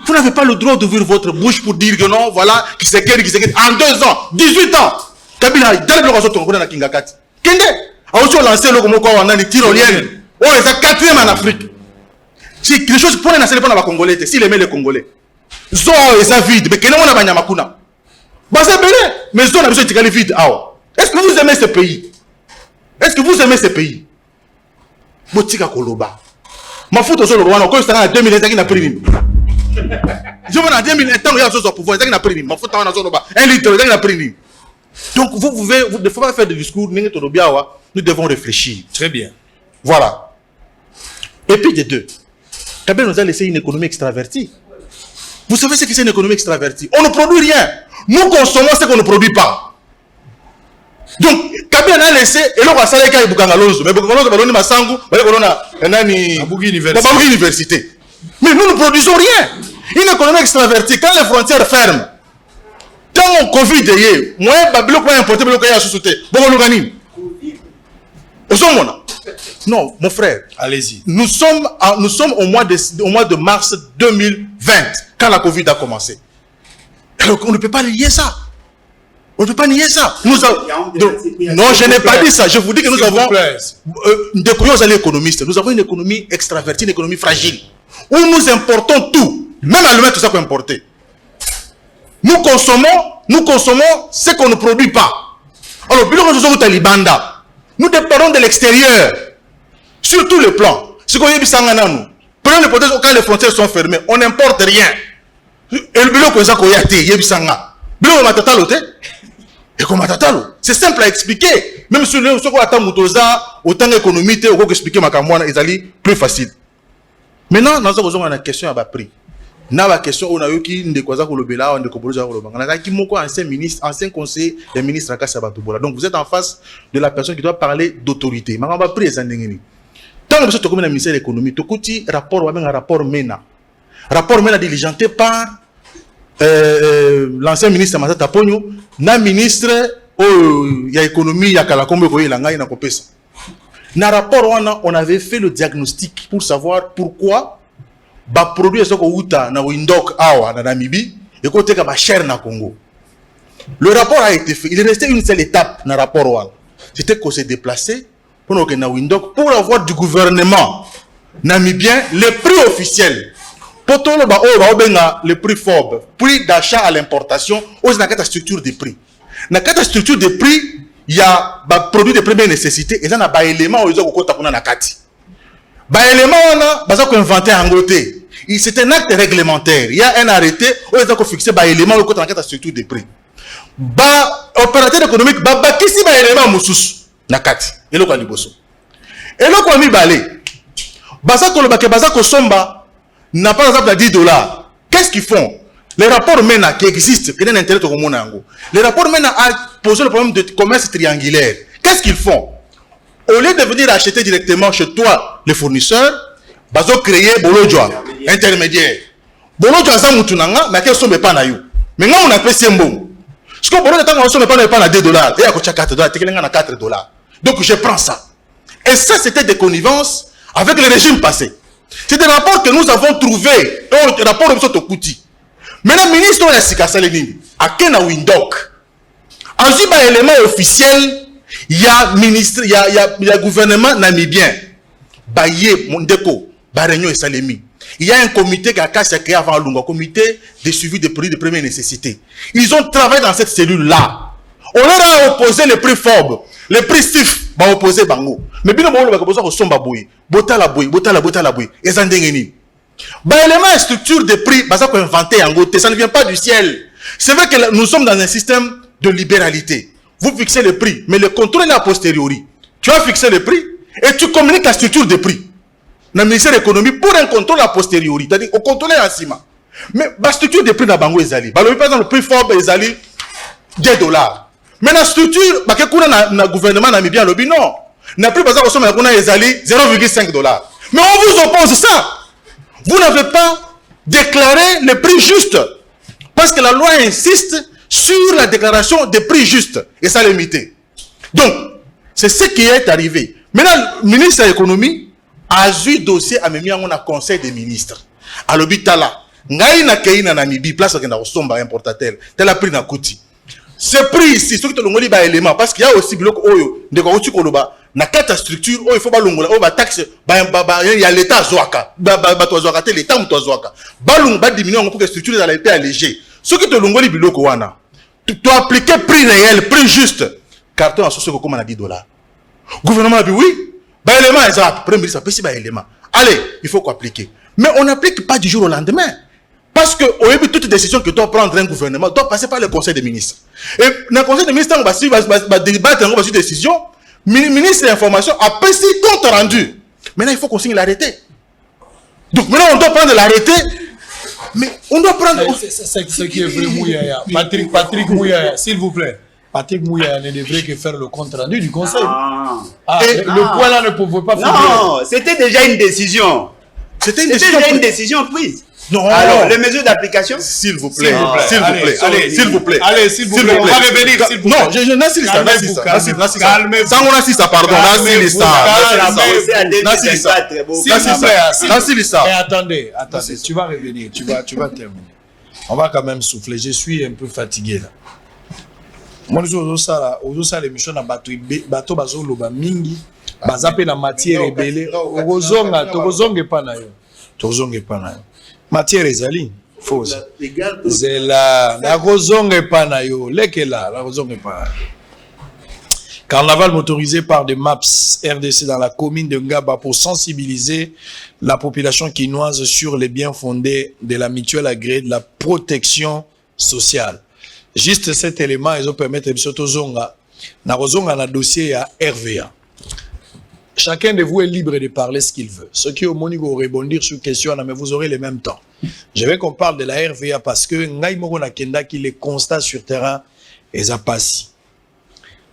S4: Vous n'avez pas le droit d'ouvrir votre bouche pour dire que non, voilà, qui se guérit. En 2 ans, 18 ans, Kabila, dans le bloc, on a Kingakati. Kende, a aussi lancé le Komoko, on a les tyroliennes. Oh, c'est la 4e en Afrique. Si quelque chose pour les nationaux, pas les Congolais, s'il aimait les Congolais. Zo, et ça vide, mais quel est mon Banyamakuna? Bah, c'est bien, mais Zo, on a besoin de vide. Est-ce que vous aimez ce pays? Est-ce que vous aimez ce pays? Botika Koloba. Ma faute au Rwanda, quand je suis en 2000, il n'a pris. Je vois en 2000, tant qu'il y a ce pouvoir, il n'a pris. Ma faute en Zoloba. 1 litre, il n'a pris. Donc, vous ne faut pas faire de discours, nous devons réfléchir.
S3: Très bien.
S4: Voilà. Et puis, de deux, Kabila nous a laissé une économie extravertie. Vous savez ce que c'est une économie extravertie? On ne produit rien. Nous consommons ce qu'on ne produit pas. Donc, Kabila a laissé, et là, on va s'arrêter avec Boukangalonzo. Mais Boukangalonzo, on va donner Massango, on a une université. Mais nous ne produisons rien. Une économie extravertie, quand les frontières ferment, quand on Covid est, moi, Babylone peut importer, Babylone peut sous-sauter. Bon, non, mon frère.
S3: Allez-y.
S4: Nous sommes au mois de mars 2020, quand la Covid a commencé. Alors, on ne peut pas lier ça. On ne peut pas nier ça. Non, je n'ai pas dit ça. Je vous dis que nous avons des curieux économistes. Nous avons une économie extravertie, une économie fragile. Où nous importons tout. Même l'allumette, tout ça qu'on importer. Nous consommons ce qu'on ne produit pas. Alors, nous dépendons de l'extérieur. Sur tous les plans. Ce qu'on y a nous. Prenons l'hypothèse quand les frontières sont fermées. On n'importe rien. Et le bureau qu'on a c'est simple à expliquer. Même si on a autant économique, on peut expliquer plus facile. Maintenant, nous avons une question à prix. Nous avons une question on a eu qui ancien conseiller des ministres à donc vous êtes en face de la personne qui doit parler d'autorité. Tant que vous êtes au ministère de l'économie, tu as un rapport MENA. Rapport MENA diligenté par l'ancien ministre Mazata Ponyo, na ministre ya économie ya Kalakombe Koyela ngai na kopesa. Na rapport on avait fait le diagnostic pour savoir pourquoi ba produit soko uta na Windhoek awa na Namibie et côté ka ba cher na Congo. Le rapport a été fait, il restait une seule étape na rapport c'était qu'on s'est déplacé pour que na Windhoek pour avoir du gouvernement namibien les prix officiels. Le prix FOB, prix d'achat à l'importation, dans la structure des prix. Dans la structure des prix, il y a des produits de première nécessité et il y a des éléments qui sont inventés. Les éléments sont inventés en Angleterre. C'est un acte réglementaire. Il y a un arrêté où ils ont fixé des éléments dans la structure des prix. Opérateur économique, il y a des éléments dans la structure. Et le quoi Baza Kolobake, Baza Kosomba n'a pas exemple à 10 $. Qu'est-ce qu'ils font? Les rapports MENA qui existent, qui n'ont intérêt au monde. Les rapports MENA a posé le problème de commerce triangulaire. Qu'est-ce qu'ils font? Au lieu de venir acheter directement chez toi, les fournisseurs, Bazo créer Bolodjoa, intermédiaire. Bolodjoa ça moutunanga, mais qu'elle somme pas na you. Mais là on a fait bon. Ce que Bolodjoa tant qu'on somme pas na $2 et à coûter $4, t'es qu'elle a $4. Donc je prends ça. Et ça c'était des connivences avec le régime passé. C'est des rapports que nous avons trouvés, des rapports de Sotokouti. Maintenant ministre de la Sikasaleni, à Kena Windok, en un élément officiel, il y a ministre, il y a gouvernement namibien, Baye Mondeko. Et Salemi. Il y a un comité qui a créé avant Lunga, comité de suivi des prix de première nécessité. Ils ont travaillé dans cette cellule-là. On leur a opposé les prix FOB, les prix STIF, on a opposé Bango. Mais bien, on a opposé au Somba Boui, Botala Boui, et Zandengeni. L'élément structure des prix, ça qu'on a inventé en Goté, ça ne vient pas du ciel. C'est vrai que nous sommes dans un système de libéralité. Vous fixez le prix, mais le contrôle est a posteriori. Tu as fixé le prix et tu communiques la structure des prix. Dans le ministère de l'économie pour un contrôle a posteriori, c'est-à-dire au contrôle en cima. Mais la structure des prix dans Bango Ezali, par exemple le prix fort Ezali $10. Mais la structure, parce que le gouvernement namibien lobby non, n'a plus besoin de consommer Ezali $0,5. Mais on vous oppose ça. Vous n'avez pas déclaré le prix juste, parce que la loi insiste sur la déclaration des prix justes et ça limité. Donc c'est ce qui est arrivé. Maintenant le ministre de l'économie a eu dossier à mis en conseil des ministres. À l'hôpital, ngai na keina na Namibie place que na osomba importateur. Tel a pris na koti. Ce prix ici, ce que tu l'ongoli ba élément parce qu'il y a aussi bloc oyo de ko tu koloba na kata structure oyo il faut ba longola oyo ba taxe ba il y a l'état zoaka ba to zoaka te l'état mto zoaka. Ba long ba diminuer pour que structure ça a été allégé. Ce que tu l'ongoli biloko wana. Tu dois appliquer prix réel, prix juste. Carton à socio comme on a $10. Gouvernement a dit oui. Bah élément, premier ministre, élément. Allez, il faut qu'on applique. Mais on n'applique pas du jour au lendemain. Parce que au début, toute décision que doit prendre un gouvernement doit passer par le conseil des ministres. Et dans le conseil des ministres, on va débattre sur une décision. Le ministre de l'Information a passé compte rendu. Maintenant, il faut qu'on signe l'arrêté. Donc maintenant, on doit prendre l'arrêté. Mais on doit prendre...
S3: C'est ce qui est vrai, Mouyaya. Patrick Mouyaya, s'il vous plaît. Patrick Mouyaya ne devrait que faire le compte rendu du conseil. Le point là ne pouvait pas faire.
S5: Non, c'était déjà une décision. C'était déjà une décision prise.
S4: Non.
S5: Alors, les mesures d'application.
S4: S'il vous plaît. S'il vous plaît.
S3: Allez, s'il vous plaît. On va revenir, s'il vous plaît.
S4: Non, je n'assiste pas.
S3: Calmez-vous.
S4: Ça, on assiste, pardon.
S3: Mais attendez, tu vas revenir, tu vas terminer. On va quand même souffler. Je suis un peu fatigué là. Moi, je suis l'émission na bateau bazo loba mingi bazape na matière rebelle tozonge pa na yo matière ezali fausse zela na kozonge pa na yo lekela la kozonge pa carnaval motorisé par des MAPS RDC dans la commune de Ngaba pour sensibiliser la population quinoise sur les biens fondés de la mutuelle agréée de la protection sociale. Juste cet élément, ils ont permis de Zonga. Na dossier à RVA. Chacun de vous est libre de parler ce qu'il veut. Ceux qui ont monigo rebondir sur question, mais vous aurez le même temps. Je veux qu'on parle de la RVA parce que Ngai Moko Nakenda qui les constats sur terrain et ça passe.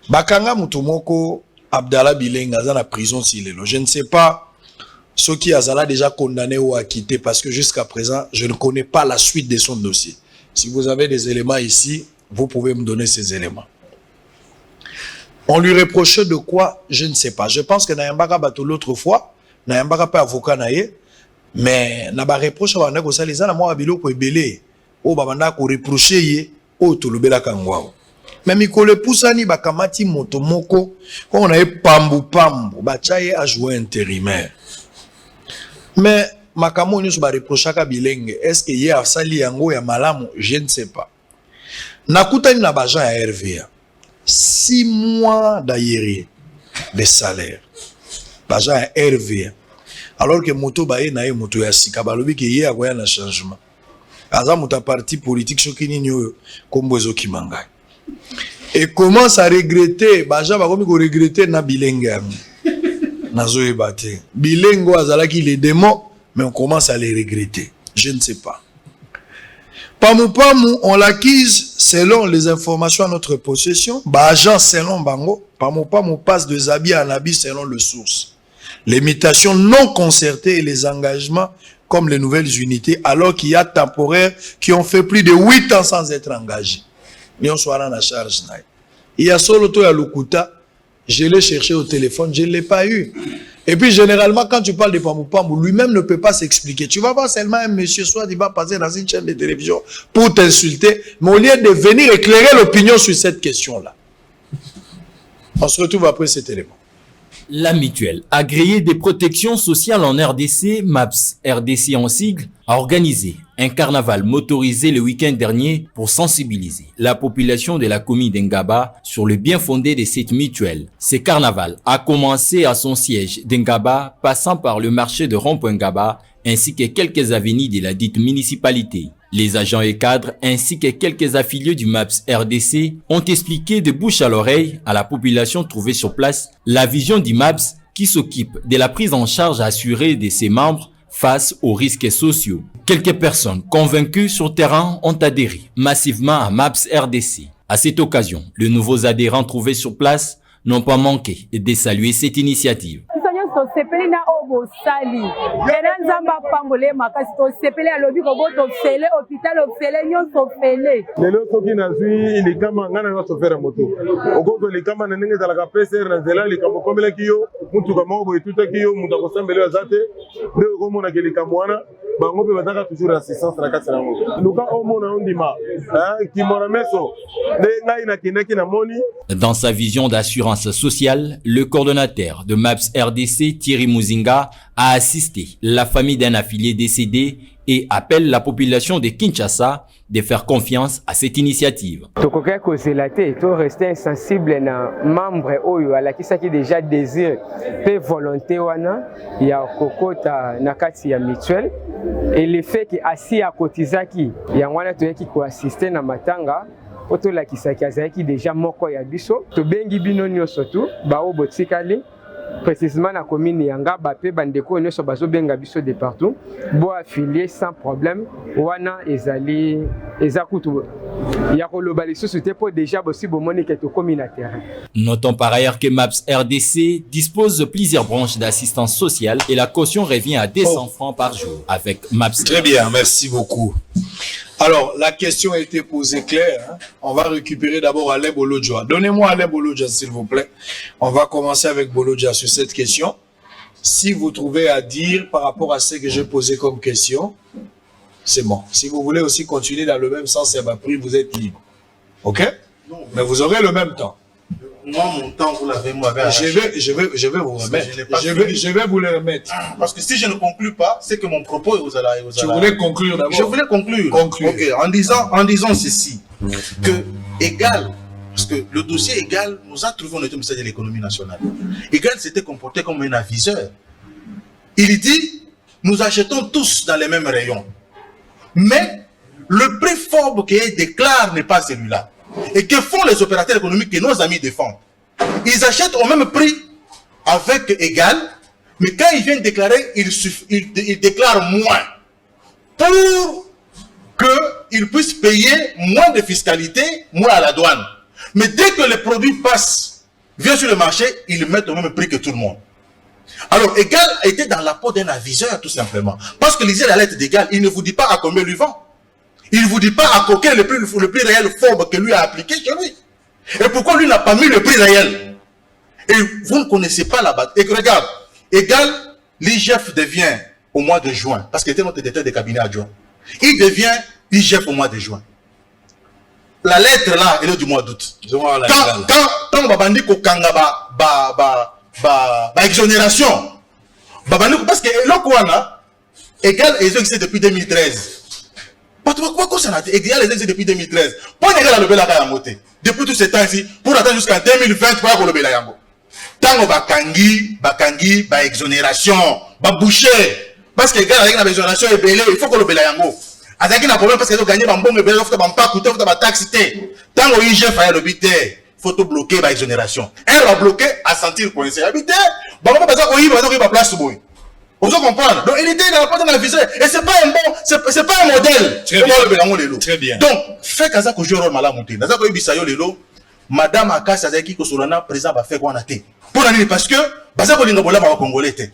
S3: Bakanga Mutumoko Abdallah Bilenga dans la prison s'il est là. Je ne sais pas ceux qui Azala déjà condamné ou acquitté parce que jusqu'à présent, je ne connais pas la suite de son dossier. Si vous avez des éléments ici, vous pouvez me donner ces éléments. On lui reprochait de quoi? Je ne sais pas. Je pense que Nayambaka Bato l'autre fois, Nayambaka pas avocat naïe, mais Naba reproche à Wanda Kosa les moi abilo ko ebele, o babanda ko reprocher ye, o tolobela kangwao. Mais Mikole Poussani bakamati motomoko, quand on a pambu bachaye a joué intérimaire. Mais Makamo nyusu ba reprochaka bilenge, est-ce que yé a sali yango ya malamu? Je ne sais pas. Nakutani na bajan ya RVA. 6 mois d'ailleurs de salaire. Bajan ya RVA. Alors que moto baye na ye moto ya sika balobi ke yé akoya na changement. Aza muta parti politique chokini nyo kombozo kimangai. Et commence à regretter, bajan bakomi ko regretter na bilenge. Nazoé Baté. Bilingo azalaki les démons, mais on commence à les regretter. Je ne sais pas. Pamou Pamou, on l'acquise selon les informations à notre possession. Agent selon Bango. Pamou Pamou passe de Zabi à Nabi selon le source. L'imitation non concertée et les engagements comme les nouvelles unités, alors qu'il y a temporaires qui ont fait plus de 8 ans sans être engagés. Mais on soit dans la charge. Il y a solo to ya Lukuta, je l'ai cherché au téléphone, je ne l'ai pas eu. Et puis généralement, quand tu parles de Pamou Pamou, lui-même ne peut pas s'expliquer. Tu vas voir seulement un monsieur, soit il va passer dans une chaîne de télévision pour t'insulter, mais au lieu de venir éclairer l'opinion sur cette question-là. On se retrouve après cet élément.
S8: La mutuelle agréée des protections sociales en RDC, MAPS RDC en sigle, a organisé un carnaval motorisé le week-end dernier pour sensibiliser la population de la commune d'Ngaba sur le bien fondé de cette mutuelle. Ce carnaval a commencé à son siège d'Ngaba, passant par le marché de Rond-Point-Ngaba ainsi que quelques avenues de la dite municipalité. Les agents et cadres ainsi que quelques affiliés du MAPS RDC ont expliqué de bouche à l'oreille à la population trouvée sur place la vision du MAPS qui s'occupe de la prise en charge assurée de ses membres face aux risques sociaux. Quelques personnes convaincues sur terrain ont adhéré massivement à MAPS RDC. À cette occasion, les nouveaux adhérents trouvés sur place n'ont pas manqué de saluer cette initiative.
S9: Sepele na obo sali ena nzamba pambole makasi to sepele alobi ko boto fele hôpital ofele nyonso fele
S10: lelo soki nazwi likama ngana na chauffeur moto okozo likama na ndenge zalaka PCR na zela likambo komela kiyo mutuka moko etuta kiyo mutu akosambela azate nde komona ke likambo wana bango pe bataka toujours assistance na kati na ngo luka omona ondima kimora meso nde ngai na kinaki na moni.
S8: Dans sa vision d'assurance sociale, le coordonnateur de MAPS RDC, Thierry Muzinga, a assisté la famille d'un affilié décédé et appelle la population de Kinshasa de faire confiance à cette initiative.
S11: Tokoka koselate to rester insensible na membre oyo alakisaki déjà désir pe volonté wana ya kokota na kati ya mutuelle et le fait que asi a kotizaki ya wana toyaki ko assister na matanga oto la kisaki azaki déjà moko ya biso to bengi bino nyonso tu ba obotikali précisément na commune ya Ngaba pe bandeko nyonso bazo benga biso de partout bo affilié sans problème wana ezali ezakutu ya koloba lisusu te po déjà bosi bomoni ke to commune na terrain.
S8: Notons par ailleurs que MAPS RDC dispose de plusieurs branches d'assistance sociale et la caution revient à 200 francs par jour avec MAPS.
S3: Très bien, merci beaucoup. Alors, la question a été posée claire. Hein? On va récupérer d'abord Alain Bolodjoa. Donnez-moi Alain Bolodjoa, s'il vous plaît. On va commencer avec Bolodjoa sur cette question. Si vous trouvez à dire par rapport à ce que j'ai posé comme question, c'est bon. Si vous voulez aussi continuer dans le même sens, c'est ma prix, vous êtes libre. OK? Non, mais vous aurez le même temps.
S4: Moi, mon temps, vous l'avez moi.
S3: Je vais vous remettre. Je vais vous le remettre.
S4: Parce que si je ne conclue pas, c'est que mon propos est aux alas.
S3: Tu voulais conclure d'abord?
S4: Je voulais conclure. Ok, en disant ceci, que Égal, parce que le dossier Égal nous a trouvé, on était au ministère de l'économie nationale. Égal s'était comporté comme un aviseur. Il dit, nous achetons tous dans les mêmes rayons. Mais le prix fort qu'il déclare n'est pas celui-là. Et que font les opérateurs économiques que nos amis défendent? Ils achètent au même prix avec Égal, mais quand ils viennent déclarer, ils déclarent moins pour qu'ils puissent payer moins de fiscalité, moins à la douane. Mais dès que les produits passent, viennent sur le marché, ils mettent au même prix que tout le monde. Alors Égal était dans la peau d'un aviseur tout simplement. Parce que lisez la lettre d'Égal, il ne vous dit pas à combien lui vend. Il ne vous dit pas à quel le prix réel fort que lui a appliqué chez lui. Et pourquoi lui n'a pas mis le prix réel? Et vous ne connaissez pas la base. Et regarde, Égal, l'IGF devient au mois de juin, parce qu'il était notre directeur de cabinet adjoint. Il devient l'IGF au mois de juin. La lettre là, elle est du mois d'août. Quand Babandi Kokanga exonération, Babandi, parce que l'Okwana, Égal existe depuis 2013. Pourquoi ça n'a été égal les depuis 2013? Pour Égal à le Bela Kayamote. Depuis tout ce temps ici, pour attendre jusqu'en 2020, pour le Bela Yango. Tant Bakangi, exonération, boucher. Parce que Égal avec la exonération est belé, il faut que le Bela Yango. Avec un problème parce qu'ils ont gagné un bon bébé, il faut pas coûter, il faut pas taxer. Tant que IGF a le bité, faut tout bloquer par exonération. Elle va bloquer à sentir coincé. Habité, bah on va pas ça place boy. On doit comprendre. Donc il était dans la porte de la visée et c'est pas un bon, c'est pas un modèle.
S3: Très bien. Très bien.
S4: Donc fait kaza ko jouer rôle mala monter. Naza ko bisayo lelo. Madame Akasa Zaki ko solana président va faire quoi na té. Pour la parce que baza ko linga bola ba congolais té.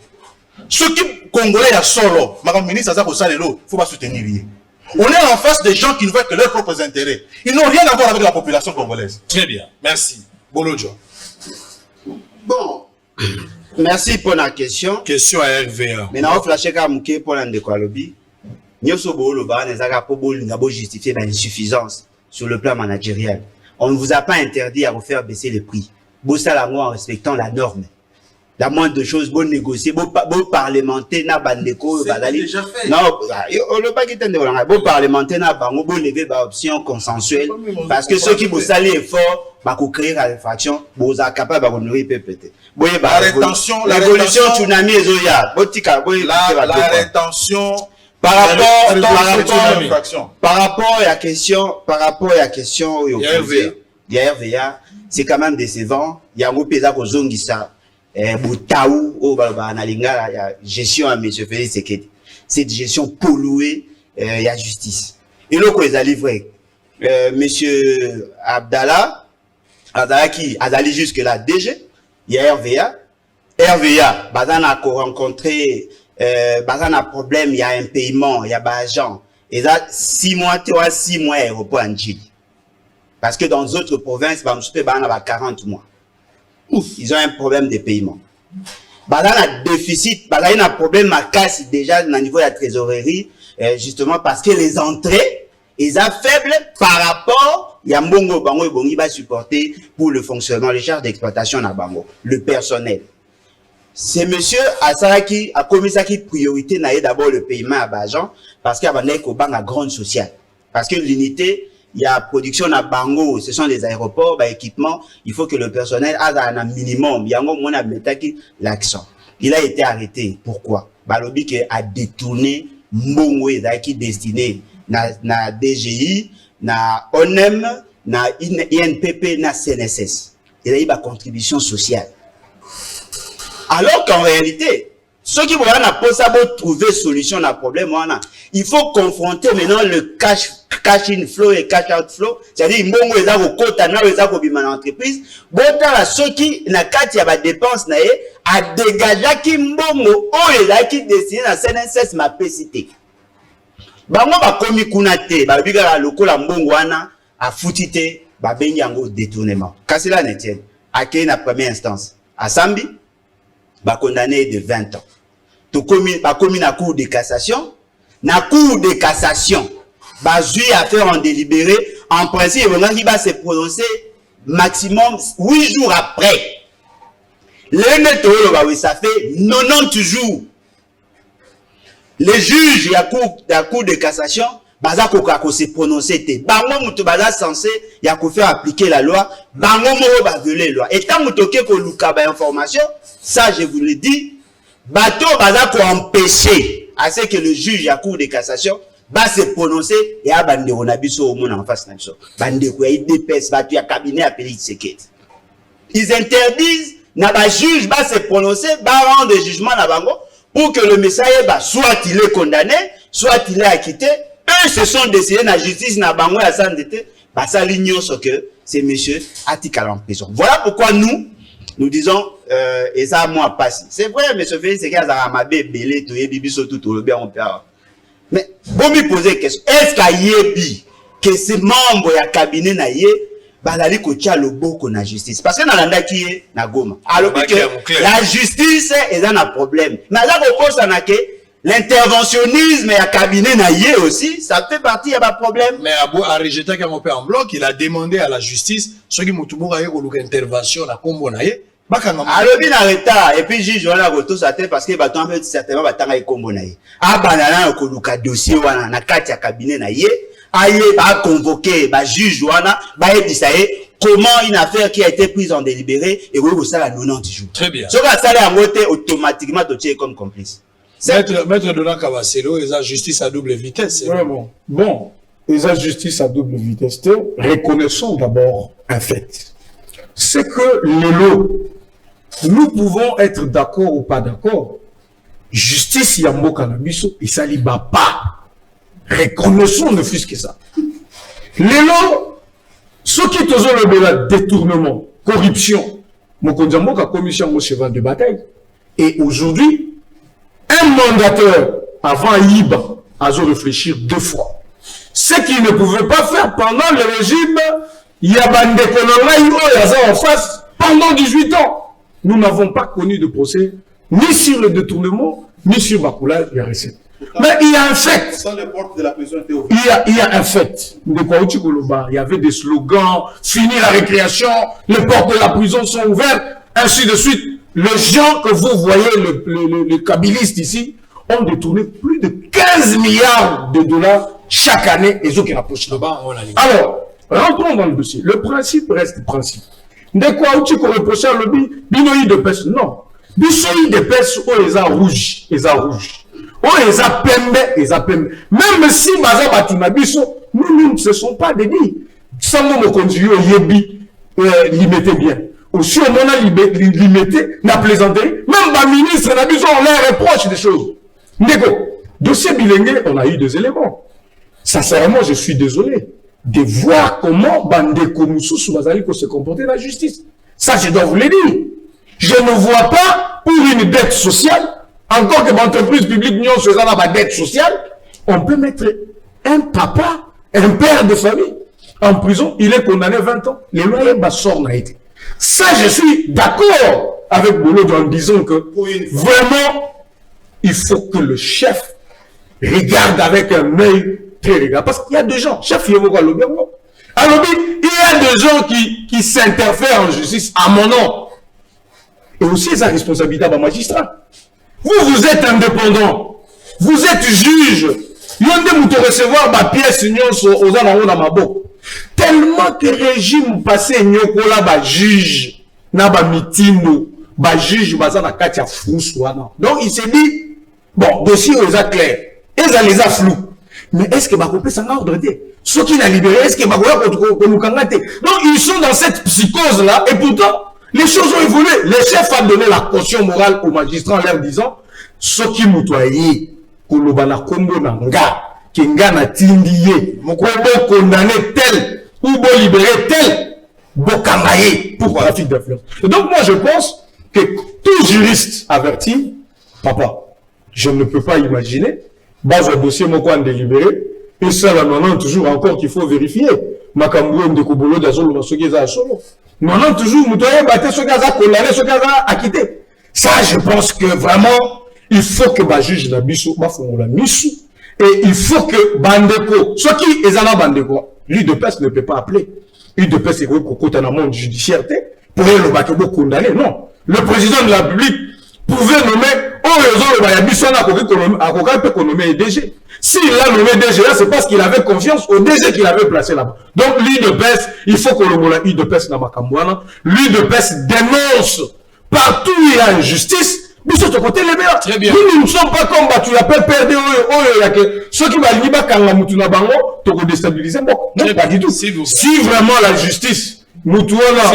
S4: Ceux qui congolais ya solo, madame ministre Zaza ko salelo, faut pas soutenir lui. On est en face des gens qui ne veulent que leurs propres intérêts. Ils n'ont rien à voir avec la population congolaise.
S3: Très bien. Merci. Bolodjo.
S5: Bon. Merci pour la question.
S3: Question à RVA.
S5: Mais on flash ka pour la ndekolobi. Nyoso bolo ba nezaka po bolo ngabo justifier l'insuffisance sur le plan managérial. On ne vous a pas interdit à refaire baisser les prix. Bossalango en respectant la norme. La moindre chose, bon négocier, bon parlementer, na bandeko, badali.
S4: Déjà fait.
S5: Non, on ne pas quitter de bon parlementer, na bango, bon lever ba option consensuelle. Parce que ceux qui vous saluent fort, bah, qu'on crée la fraction, vous êtes capable de nourrir peut-être.
S4: La rétention,
S5: la révolution, tsunami et zoya.
S4: La rétention.
S5: Par rapport à la question, il y a RVA, c'est quand même décevant. Il y a un peu de zongisa. Boutaou, au Banalinga, il y a gestion à M. Félix Sekedi. Cette gestion polluée, il y a justice. Et là, quand ils ont livré, M. Abdallah qui a allé jusque-là, DG, il y a RVA. RVA, Bazan a rencontré, Bazan a problème, il y a un paiement, il y a un agent. Et là, 6 mois, 6 mois, aéroport en Djili. Parce que dans d'autres provinces, Bazan a 40 mois. Ils ont un problème de paiement. Bazan a déficit, Bazan a un problème à casse déjà au niveau de la trésorerie, justement parce que les entrées, ils sont faibles par rapport, il y a Mbongo Bango et Bongi va supporter pour le fonctionnement, les charges d'exploitation à Bango, le personnel. C'est monsieur Asaraki a commis ça qui priorité n'a d'abord le paiement à Bajan parce qu'il y a un grande sociale. Parce que l'unité, il y a production à Bango, ce sont les aéroports, équipements, il faut que le personnel a un minimum. Il y a un l'accent. Il a été arrêté. Pourquoi? Balobi qui a détourné Mbongo qui destiné na DGI, na ONEM, na INPP, na CNSS. Il a eu une contribution sociale. Alors qu'en réalité, ceux qui vont trouver solution à problème, il faut confronter maintenant le cash in flow et cash out flow. C'est-à-dire, mbongo eza ko kota na eza ko bima l'entreprise. Bota ceux qui na kati ya ba dépense na ye a dégager ki mbongo o eza ki destiné na CNSS ma PCT. Bango ba komi kuna te, ba bigala lokola mbongo wana a futite ba bengi yango détournement. Kasila Netienne, a créé na première instance. À Sambi, ba condamné de 20 ans. To komi ba komi na cour de cassation, na cour de cassation. Bah, juge affaire en délibéré, en principe, il va se prononcer maximum 8 jours après. Ça fait 90 jours. Les juges, la cour de cassation, baza ko se prononcer te. Bango muto baza censé, il y a ko faire appliquer la loi, bango mo ba violer la loi. Et tant muto ke ko luka ba information, ça je vous le dis, bato baza ko empêcher à ce que le juge la cour de cassation va se prononcer et à bande on a biso au monde en face na biso. Bande ko y DPS ba tu ya cabinet appelé Sekedi. Ils interdisent na ba juge va se prononcer, va rendre jugement na bango pour que le messager soit il est condamné, soit il est acquitté. Eux se sont décidés na justice na bango ya sandete, ba ça l'ignon ce que ces messieurs atikala en prison. Voilà pourquoi nous disons et ça moi passe. C'est vrai monsieur Félix c'est qu'il a mabé belé to yebi biso tout le bien on perd. Mais bon me poser question, est-ce qu'il y a que ces membres ya cabinet na yé bazali ko tia loboko na justice parce que na landa ki est na Goma. Alors que la justice est un problème. Mais là ko posa na ke l'interventionnisme ya cabinet na yé aussi, ça fait partie ya ba problème.
S3: Mais Abou a rejeté comme on en bloc, il a demandé à la justice ceux qui mutubuka yé ko luka intervention na kombo na yé.
S5: Alors bien arrêta et puis juge on a retour sa tête parce que bato en fait certainement batanga ikombo na ye. A banana ko luka dossier wana na kati ya cabinet na ye, aye ba convoquer ba juge wana ba ebisa ye comment une affaire qui a été prise en délibéré et vous ça la 90 jours.
S3: Très bien.
S5: Ce que ça a voté automatiquement dossier comme complice.
S3: Maître Donald Kabaselo, ils ont justice à double vitesse.
S6: Vraiment. Bon, ils ont justice à double vitesse. Reconnaissons d'abord un fait. c'est que nous pouvons être d'accord ou pas d'accord. Justice Yambo Kanabiso, et ça ne va pas. Reconnaissons ne fût-ce que ça. Lélo, ceux qui ont le détournement, corruption, Mokondiambo a commission au cheval de bataille. Et aujourd'hui, un mandateur avant Iba a dû réfléchir 2 fois. Ce qu'il ne pouvait pas faire pendant le régime Yabande Konongaï en face pendant 18 ans. Nous n'avons pas connu de procès ni sur le détournement, ni sur Bakula et la recette. Mais il y a un fait.
S4: Sans les portes de la prison étaient ouvertes.
S6: Il y a un fait. Il y avait des slogans, fini la récréation, les portes de la prison sont ouvertes, ainsi de suite. Les gens que vous voyez, les kabylistes ici, ont détourné plus de 15 milliards de dollars chaque année et qui rapprochent là-bas. Alors, rentrons dans le dossier. Le principe reste principe. De quoi tu peux reprocher le binoï de pêche? Non. Binoï de pêche, ils ont rouge. Ils ont rouge. Ils ont pembe. Même si Baza Batima Bisso, nous ne sont pas des dits. Sans nous conduire au Yebi, limité bien. Aussi, on a limité, n'a plaisanté. Même ma ministre, on a besoin, on leur reproche des choses. Négo, dossier bilingue, on a eu 2 éléments. Sincèrement, je suis désolé de voir comment Bandeko Moussou Soubazali se comporter dans la justice. Ça, je dois vous le dire. Je ne vois pas pour une dette sociale, encore que l'entreprise publique n'y a pas de dette sociale, on peut mettre un papa, un père de famille en prison, il est condamné 20 ans. Les loyers Bassor n'a été. Ça, je suis d'accord avec Bolo en disant que vraiment, il faut que le chef regarde avec un œil très regard. Parce qu'il y a des gens, chef, il y a des gens qui s'interfèrent en justice à mon nom. Et aussi sa responsabilité à magistrat. Vous êtes indépendant. Vous êtes juge. Il y a des recevoir ma pièce aux alentours dans ma boue. Tellement que le régime passé, Nyokola, ba juge, na ba mitino, ba juge, ba na katia François. Donc il s'est dit, bon, dossier aux clair, et ça les a flous. Mais est-ce que Bakopé s'en a ordre? Ceux qui l'ont libéré, est-ce que Bakoya Konukangate? Donc ils sont dans cette psychose-là, et pourtant, les choses ont évolué. Le chef a donné la caution morale aux magistrats en leur disant, ceux qui moutoyé, Kolobana Kombo Nanga, Kenga na tindiye, Mokobo condamné tel, ou bo libéré tel, Bokangaye pour trafic d'influence. Donc moi je pense que tout juriste averti, papa, je ne peux pas imaginer, base un dossier Moko en délibéré, et ça là maintenant toujours encore qu'il faut vérifier. Makambou de Kobolo d'Azolo, Masogeza à Solo. Maintenant toujours, Moutoye batté ce gars condamné, ce gars acquitté. Ça je pense que vraiment, il faut que le juge Nabiso, la Missou, et il faut que Bandeko, ceux qui est là Bandeko, lui de peste ne peut pas appeler. Lui de peste, c'est quoi, dans le monde judiciaire, pour le Bakebo condamné. Non. Le président de la République pouvait nommer, DG. S'il a nommé DG là, c'est parce qu'il avait confiance au DG qu'il avait placé là-bas. Donc, lui de peste, il faut que le lui de peste n'a pas lui de peste dénonce partout où il y a injustice. Mais sur ce côté, les meilleurs.
S3: Très bien.
S6: Nous ne sommes pas comme tu l'appelles perdre ceux qui vont liba quand la Moutuna Bango, tu vas déstabiliser. Non, pas du tout. Si vraiment la justice, Moutouana,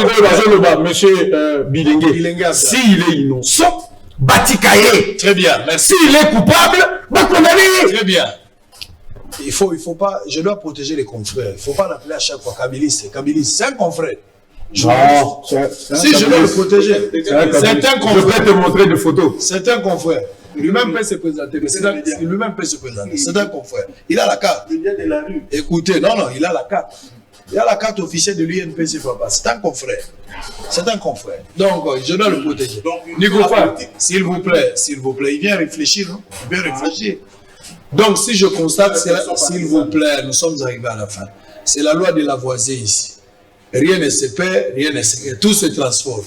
S6: monsieur Bilingue, s'il est innocent, Batikaye.
S3: Très bien. Merci.
S6: S'il est coupable, bah condamné.
S3: Très bien. Il faut pas, je dois protéger les confrères. Il ne faut pas l'appeler à chaque fois Kabylie, c'est un confrère. Si je dois le protéger, c'est un confrère.
S6: Je vais te montrer des photos.
S3: C'est un confrère. Lui-même peut se présenter. Lui-même peut se présenter. C'est un confrère. Il a la carte. Écoutez, non, il a la carte. Il a la carte officielle de l'UNPC, papa. C'est un confrère. C'est un confrère. Donc, je dois le protéger. Nicolas, s'il vous plaît, il vient réfléchir. Non? Il vient réfléchir. Donc, si je constate, s'il vous plaît, nous sommes arrivés à la fin. C'est la loi de Lavoisier ici. Rien ne se perd, rien ne se perd. Tout se transforme.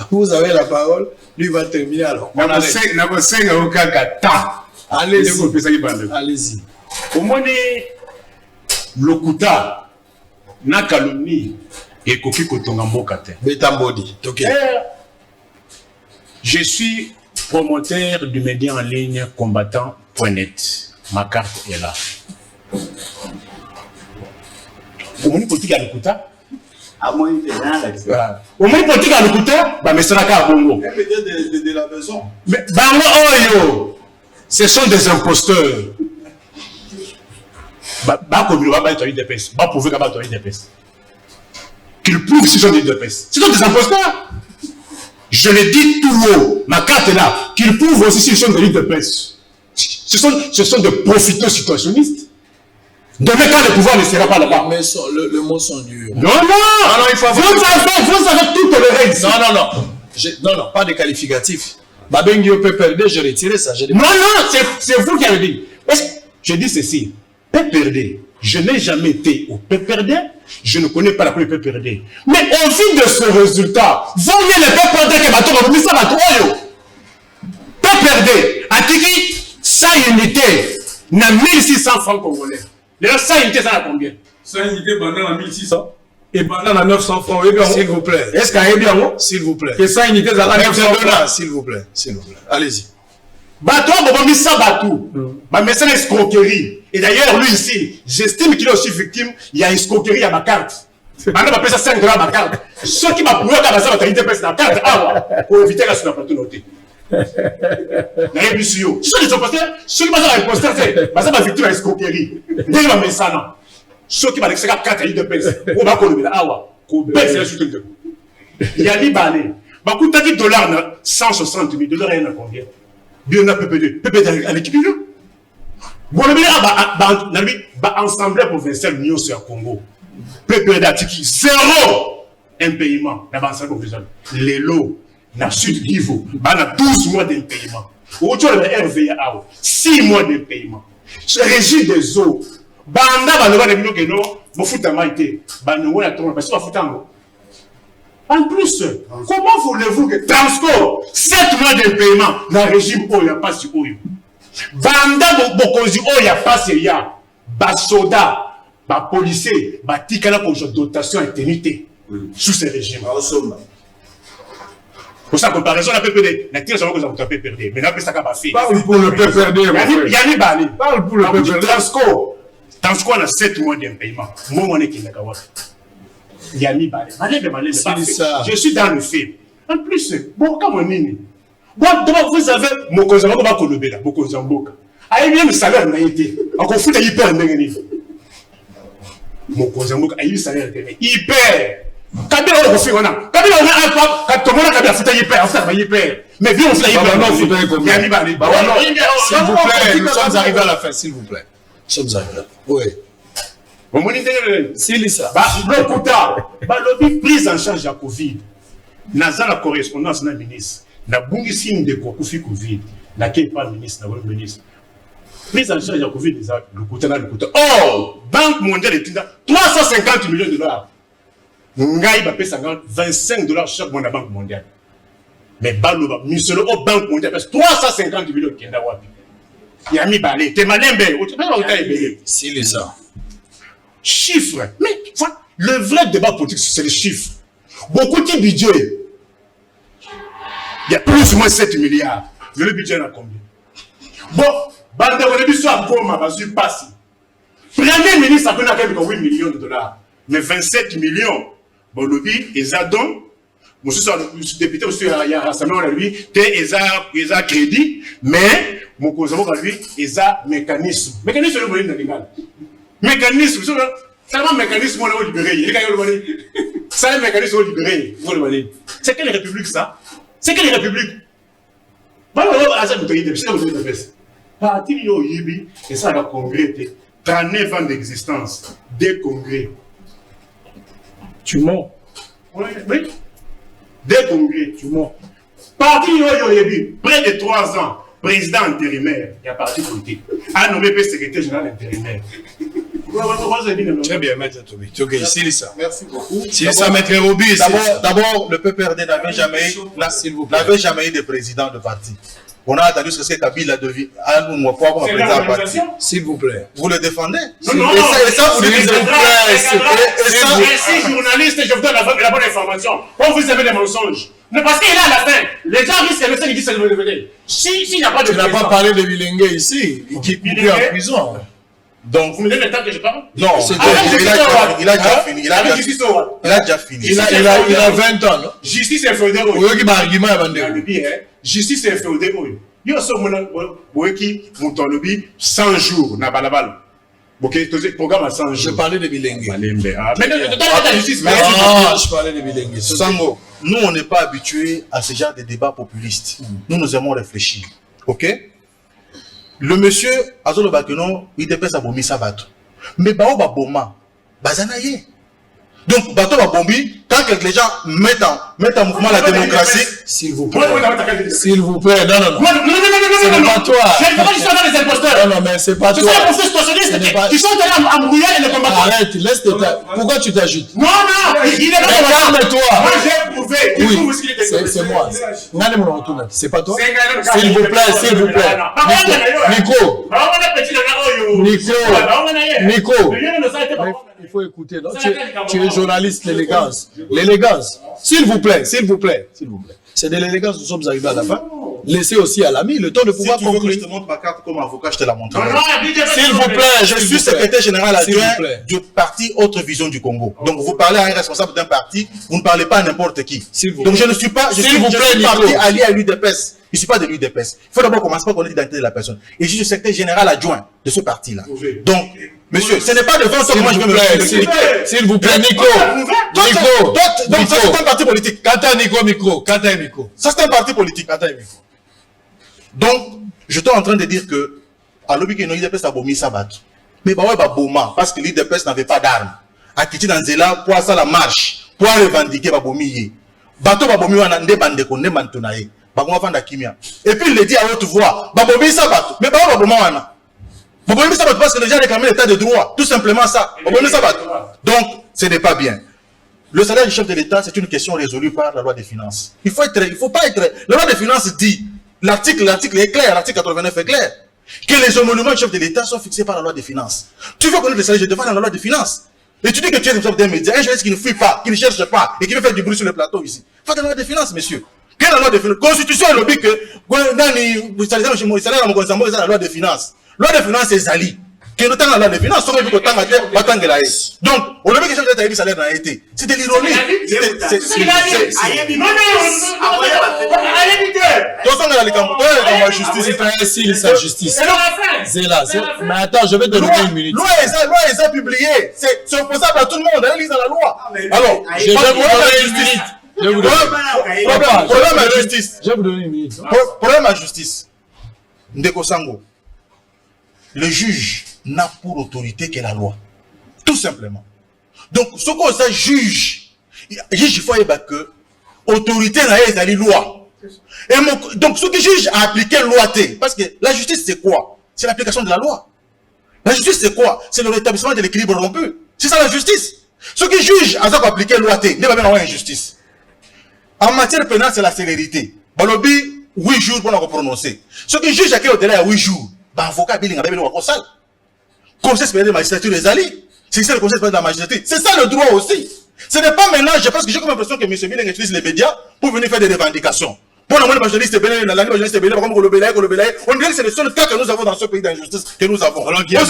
S3: Vous avez la parole, lui va terminer alors. Allez-y. Allez-y.
S7: Au moins, Lokuta, na calomnie, et Koki Kotonga Mbokate.
S3: Betambodi.
S7: Je suis promoteur du média en ligne combattant.net. Ma carte est là. Au moins, politique à Lokuta.
S5: À moi, il fait rien là.
S7: Au moins, politique à l'écouteur, mais c'est la carte Bongo.
S4: De la maison.
S7: Mais Bango, ce sont des imposteurs. Qu'ils prouvent s'ils sont des IDPS. Ce sont des imposteurs. Je le dis tout haut, ma carte est là. Qu'ils prouvent aussi s'ils sont des IDPS. Ce sont des profiteurs situationnistes. Demain, quand le pouvoir ne sera pas là-bas.
S3: Mais le mot sont durs.
S7: Non, il faut avoir... Vous avez tout toléré ici.
S3: Non, pas de qualificatif. Babengi au PPRD, j'ai retiré ça.
S7: Non, c'est vous qui avez dit. Je dis ceci. PPRD, je n'ai jamais été au PPRD, je ne connais pas la première PPRD. Mais au vu de ce résultat, vaut mieux le PPRD que bateau va ça bateau. PPRD, à Tiki, ça unité, n'a 1600 francs congolais. D'ailleurs, ça unité, ça a combien?
S6: Ça unité, pendant la 1600 et pendant la 900 francs.
S3: S'il vous plaît.
S6: Est-ce qu'il y a bien?
S3: S'il vous plaît.
S6: Et ça unité, ça a 900 francs.
S3: S'il vous plaît. Allez-y.
S7: Bateau, on mis ça bateau. Mais c'est une escroquerie. Et d'ailleurs, lui ici, j'estime qu'il est aussi victime. Il y a une escroquerie à ma carte. Maintenant, on appelle ça 5 grammes à ma carte. Ceux qui m'ont prouvé qu'à ça, on a pèse la carte pour éviter la sur la plateau noté. Ce sont des imposteurs. Ceux qui m'ont dit imposteur, c'est ça va victime à l'escroquerie. Dès qu'il m'a mis ça, non. Ceux qui m'ont dit que c'est la carte à l'IDPS, on va qu'on le met là. Qu'on baisse la suite de il y a des balais. Beaucoup de dollars, 160 000 dollars, il y en a combien? Bien, on a PPD avec qui vient? Bon, le bien, ensemble pour Vincent Nyon sur Congo. PPD à Tiki, 0 impayement. Les lots, na Sud Kivu, on a 12 mois d'impayement. Autour de la RVA, 6 mois d'impayement. Régime des eaux. Banda, on a des que non, on fout à maïté. On a trop, parce qu'on fout à en plus, comment voulez-vous que Transco, 7 mois de paiement dans le régime où il n'y a pas si haut? Banda Bokozi où il n'y a pas si ya. Basoda, bas policier, bas tikana pour dotation et ténité sous ce régime. Pour sa comparaison, on a PPD. La tire, ça va que vous avez PPD. Mais on a ça qu'à fait.
S6: Parle pour le PPD.
S7: Yanni Bali.
S6: Parle pour le PPD.
S7: Transco, on a 7 mois de paiement. Moi, on est qui n'a qu'à voir. Yanni Bali. Je suis dans le film. En plus, bon, comme on est. Bon, d'abord, vous avez mon cousin, on va colober là, mon cousin Boka. Aïe bien le salaire n'a été. Encore fout à hyper négatif. Mon cousin Boka, aïe le salaire n'a été. Hyper. Kabila on refait on a. Kabila on a un pas. Quand tout le monde a Kabila fout à hyper, on fait hyper. Mais viens on fait hyper. Non, fout à combien? Yanni Bali.
S3: S'il vous plaît, nous sommes arrivés à la fin, s'il vous plaît. Nous sommes arrivés. Oui.
S7: Au moniteur,
S3: c'est ça.
S7: Le quota, le prise en charge de la Covid. Naza la correspondance na ministre. Na bungi signe de Covid. Na qui pas ministre, na ministre. Prise en charge de la Covid, le quota na le quota. Oh, Banque mondiale est 350 millions de dollars. Ngai ba pesa 25 dollars chaque mois na Banque mondiale. Mais baloba, miselo au Banque mondiale pesa 350 millions kenda wapi. Yami balé, te malembe,
S3: c'est ça.
S7: Chiffres. Mais le vrai débat politique, c'est les chiffres. Beaucoup de budget. Il y a plus ou moins 7 milliards. Le budget est à combien? Bon, bande de début soit Goma, vas-y, passe. Premier ministre a pris 8 millions de dollars. Mais 27 millions. Bon, le but, ils ont donc. Moi, je suis député aussi, il y a un rassemblement à lui, ils ont crédit, mais mon cousin, lui, ils ont mécanisme. Mécanisme, c'est le légal. Mécanisme, c'est un mécanisme où on est libéré. C'est un mécanisme libéré. C'est quelle république ça? C'est quelle république? Parti Yoyibi, et ça a congrès, 39 ans d'existence, des congrès. Tu mens. Oui. Des congrès, tu mens. Parti Yoyibi, près de 3 ans, président intérimaire, il y a parti politique, a nommé secrétaire général intérimaire.
S3: Très bien, Maître Tobi. C'est ça.
S4: Merci beaucoup.
S3: C'est ça, Maître Roby.
S4: D'abord, le PPRD n'avait jamais eu de président de parti. On a attendu ce que Kabila devient un mois pour avoir un président de parti.
S3: S'il vous plaît.
S4: Vous le défendez?
S7: Non,
S4: et ça, vous le dites.
S7: Si journaliste, je vous donne la bonne information. Quand vous avez des mensonges. Mais parce qu'il est à la fin. Les gens risquent de se dire que c'est le S'il n'y a pas de.
S3: Tu n'as pas parlé de Bilingue ici, qui est en prison.
S7: Donc, vous me donnez le temps que je parle?
S3: Non, il a déjà fini. Il a déjà fini. Il a 20 ans, non?
S7: Justice est féodée. Justice est féodée. Il y a qui 100 jours na balabala. Ok, programme à 100 jours.
S3: Je parlais de bilingue.
S7: Mais la justice.
S3: Je parlais de bilingue.
S4: Sango, nous on n'est pas habitués à ce genre de débat populiste. Nous aimons réfléchir. Ok? Le monsieur Azolo Bakeno, il dépêche à bomber sa bateau. Mais Bao Baboma, Bazanaye. Donc, bateau va bomber, quand les gens mettent en mouvement la démocratie,
S3: s'il vous plaît. S'il vous plaît, non. Ce n'est pas toi.
S7: Je ne veux pas que les imposteurs.
S3: Non, mais c'est pas toi.
S7: C'est les situationnistes qui sont allés embrouiller et les combattants.
S3: Arrête, laisse tes tas. Pourquoi tu t'agites?
S7: Non, il est pas
S3: calme-toi.
S7: Moi, j'ai prouvé.
S3: Oui, c'est moi. C'est pas toi? S'il vous plaît. Nico. Il faut écouter. Non? Tu es journaliste, l'élégance. L'élégance. S'il vous plaît. C'est de l'élégance, nous sommes arrivés à la fin. Laissez aussi à l'ami le temps de pouvoir conclure.
S4: Si tu veux que je te montre ma carte comme avocat, je te la montre.
S3: S'il vous plaît,
S4: je suis secrétaire général adjoint du parti Autre Vision du Congo. Donc vous parlez à un responsable d'un parti, vous ne parlez pas à n'importe qui. Donc je ne suis pas, je suis parti allié à l'UDPS. Je ne suis pas de l'UDPS. Il faut d'abord commencer par connaître l'identité de la personne. Et je suis secrétaire général adjoint de ce parti-là. Donc, monsieur, ce n'est pas devant ça que moi je vais me expliquer.
S3: S'il vous plaît, Nico.
S4: Donc ça c'est un parti politique.
S3: Kata Nico.
S4: Ça c'est un parti politique. Donc, je suis en train de dire que à l'objet que l'UDPS a bombé sa batte. Mais bah ouais, bah boma, parce que l'UDPS n'avait pas d'armes. À Kiti Nanzela, pour ça la marche, pour revendiquer bah bomi. Bateau bah bomi wana nde bandeko nde mantonaye. Bah on va vendre kimia. Et puis il le dit à haute voix, bah bomi sa batte. Mais bah boma wana. Bah bomi sa batte parce que les gens réclament l'état de droit. Tout simplement ça. Bah bomi sa batte. Donc, ce n'est pas bien. Le salaire du chef de l'État, c'est une question résolue par la loi des finances. Il faut pas être. La loi des finances dit, l'article est clair, l'article 89 est clair, que les émoluments du chef de l'État sont fixés par la loi des finances. Tu veux connaître le salaire, je défends la loi des finances. Et tu dis que tu es responsable d'un média, un journaliste qui ne fuit pas, qui ne cherche pas, et qui veut faire du bruit sur le plateau ici. Faut la loi des finances, monsieur. Quelle est la loi des finances? Constitution est lobby que, la loi des finances. La loi des finances, c'est Zali. Que notamment la loi des finances, donc, on a vu que le chef de l'État a eu salaire dans été. C'est de l'ironie.
S3: Sa justice. C'est là. Mais attends, je vais te donner une minute.
S4: Loi est publiée. C'est opposable à tout le monde. Elle lise dans la loi. Alors,
S3: je vais vous donner une minute.
S4: Problème à justice.
S3: Je vais vous donner une minute.
S4: Problème à justice. Ndeko Sango. Le juge n'a pour autorité que la loi. Tout simplement. Donc, ce qu'on ça juge, il faut que autorité n'a pas de loi. Et donc, ce que juge a appliqué loi T. Parce que la justice, c'est quoi? C'est l'application de la loi. La justice, c'est quoi? C'est le rétablissement de l'équilibre rompu. C'est ça la justice. Ce que juge a appliqué loi T, n'est pas bien avoir une justice. En matière pénale, c'est la célérité. Balobi, 8 jours pour nous prononcer. Ce que juge a créé au-delà de 8 jours, avocat bilingue avec le conseil. Conseil supérieur de la magistrature des alliés. C'est ça le conseil supérieur de la magistrature. C'est ça le droit aussi. Ce n'est pas maintenant, je pense que j'ai comme l'impression que M. Biling utilise les médias pour venir faire des revendications. Pour la moindre journaliste Bénin, la journaliste Bénin, comme le Bélaï, on dirait que c'est le seul cas que nous avons dans ce pays d'injustice que nous avons. Il y a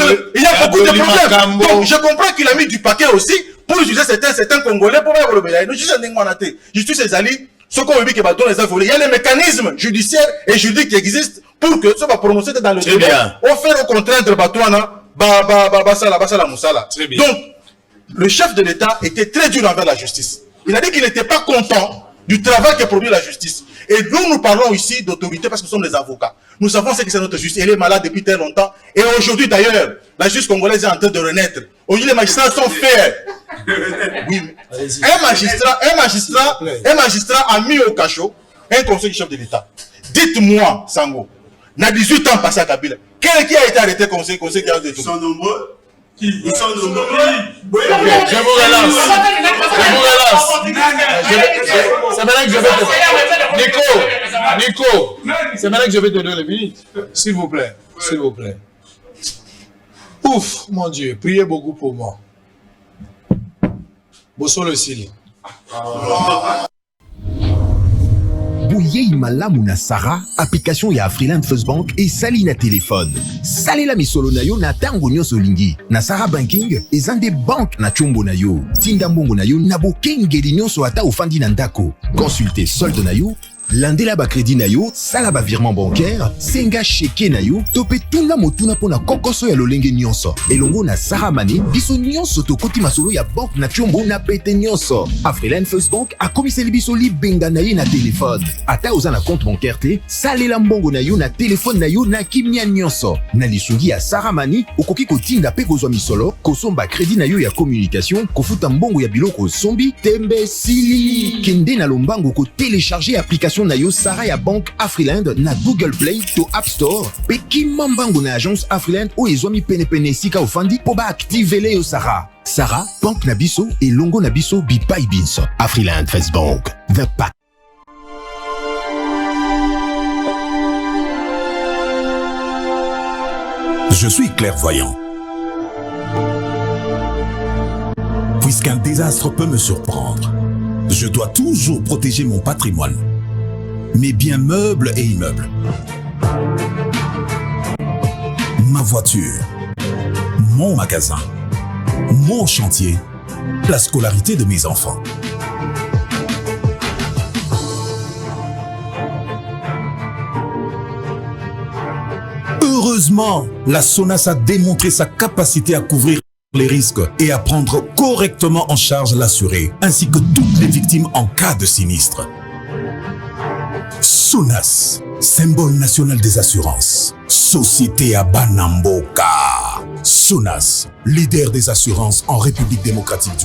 S4: beaucoup de problèmes. Donc je comprends qu'il a mis du paquet aussi pour juger certains Congolais pour faire le Bélaï. Nous jugeons Ndengwanate. Justice des alliés, ce qu'on veut dire que les infos. Il y a les mécanismes judiciaires et juridiques qui existent pour que ça va prononcer dans le débat. On fait au contraire de Batouana, Basala Moussala. Donc, le chef de l'État était très dur envers la justice. Il a dit qu'il n'était pas content du travail que produit la justice. Et nous parlons ici d'autorité parce que nous sommes des avocats. Nous savons ce que c'est notre justice. Elle est malade depuis très longtemps. Et aujourd'hui, d'ailleurs, la justice congolaise est en train de renaître. Aujourd'hui, les magistrats sont faits. Oui, un magistrat a mis au cachot un conseil du chef de l'État. Dites-moi, Sango, n'a 18 ans passé à Kabila. Quel qui a été arrêté conseil qui a été tout? Ils sont nombreux. Ils sont nombreux.
S3: Je vous relance. C'est maintenant que je vais te... Nico, c'est maintenant que je vais te donner les minutes. S'il vous plaît. Ouf, mon Dieu, priez beaucoup pour moi. Bosso le Sili.
S1: boyei malamu na Sarah, application ya Afriland First Bank et sali na téléphone. Salela misolo na yo na tango nyonso lingi. Na Sarah Banking, ezande bank na chombo na yo. Tinda mbongo na yo na bokengeli nyonso ata ofandi na ndako. Consultez solde na yo, landela ba crédit na yo, sala ba virement bancaire, senga cheke na yo, tope tunga motuna pona kokoso ya lolenge nyonso. Elongo na Sarah Money, biso nyonso tokoti masolo ya bank na chombo na pete nyonso. Afriland First Bank a komiseli biso libenga na ye na téléphone. Ata oza na compte bancaire te, salela mbongo na yo na téléphone na yo na kimia nyonso. Na lisungi ya Sarah Money, okoki kotinda pe kozwa misolo, kosomba crédit na yo ya communication, kofuta mbongo ya biloko sombi, tembe sili. Kende na lombango ko télécharger application na yo Sarah ya Bank Afriland na Google Play to App Store. Pe kimambango na agence Afriland o ezwami pene sika ofandi po ba activele yo Sarah. Sarah, Bank na biso et longo na biso bipai binso. Afriland First Bank, the pack.
S2: Je suis clairvoyant. Puisqu'un désastre peut me surprendre, je dois toujours protéger mon patrimoine, mes biens meubles et immeubles, ma voiture, mon magasin, mon chantier, la scolarité de mes enfants. Heureusement, la SONAS a démontré sa capacité à couvrir les risques et à prendre correctement en charge l'assuré, ainsi que toutes les victimes en cas de sinistre. SONAS, symbole national des assurances. Société à Banamboka. SONAS, leader des assurances en République démocratique du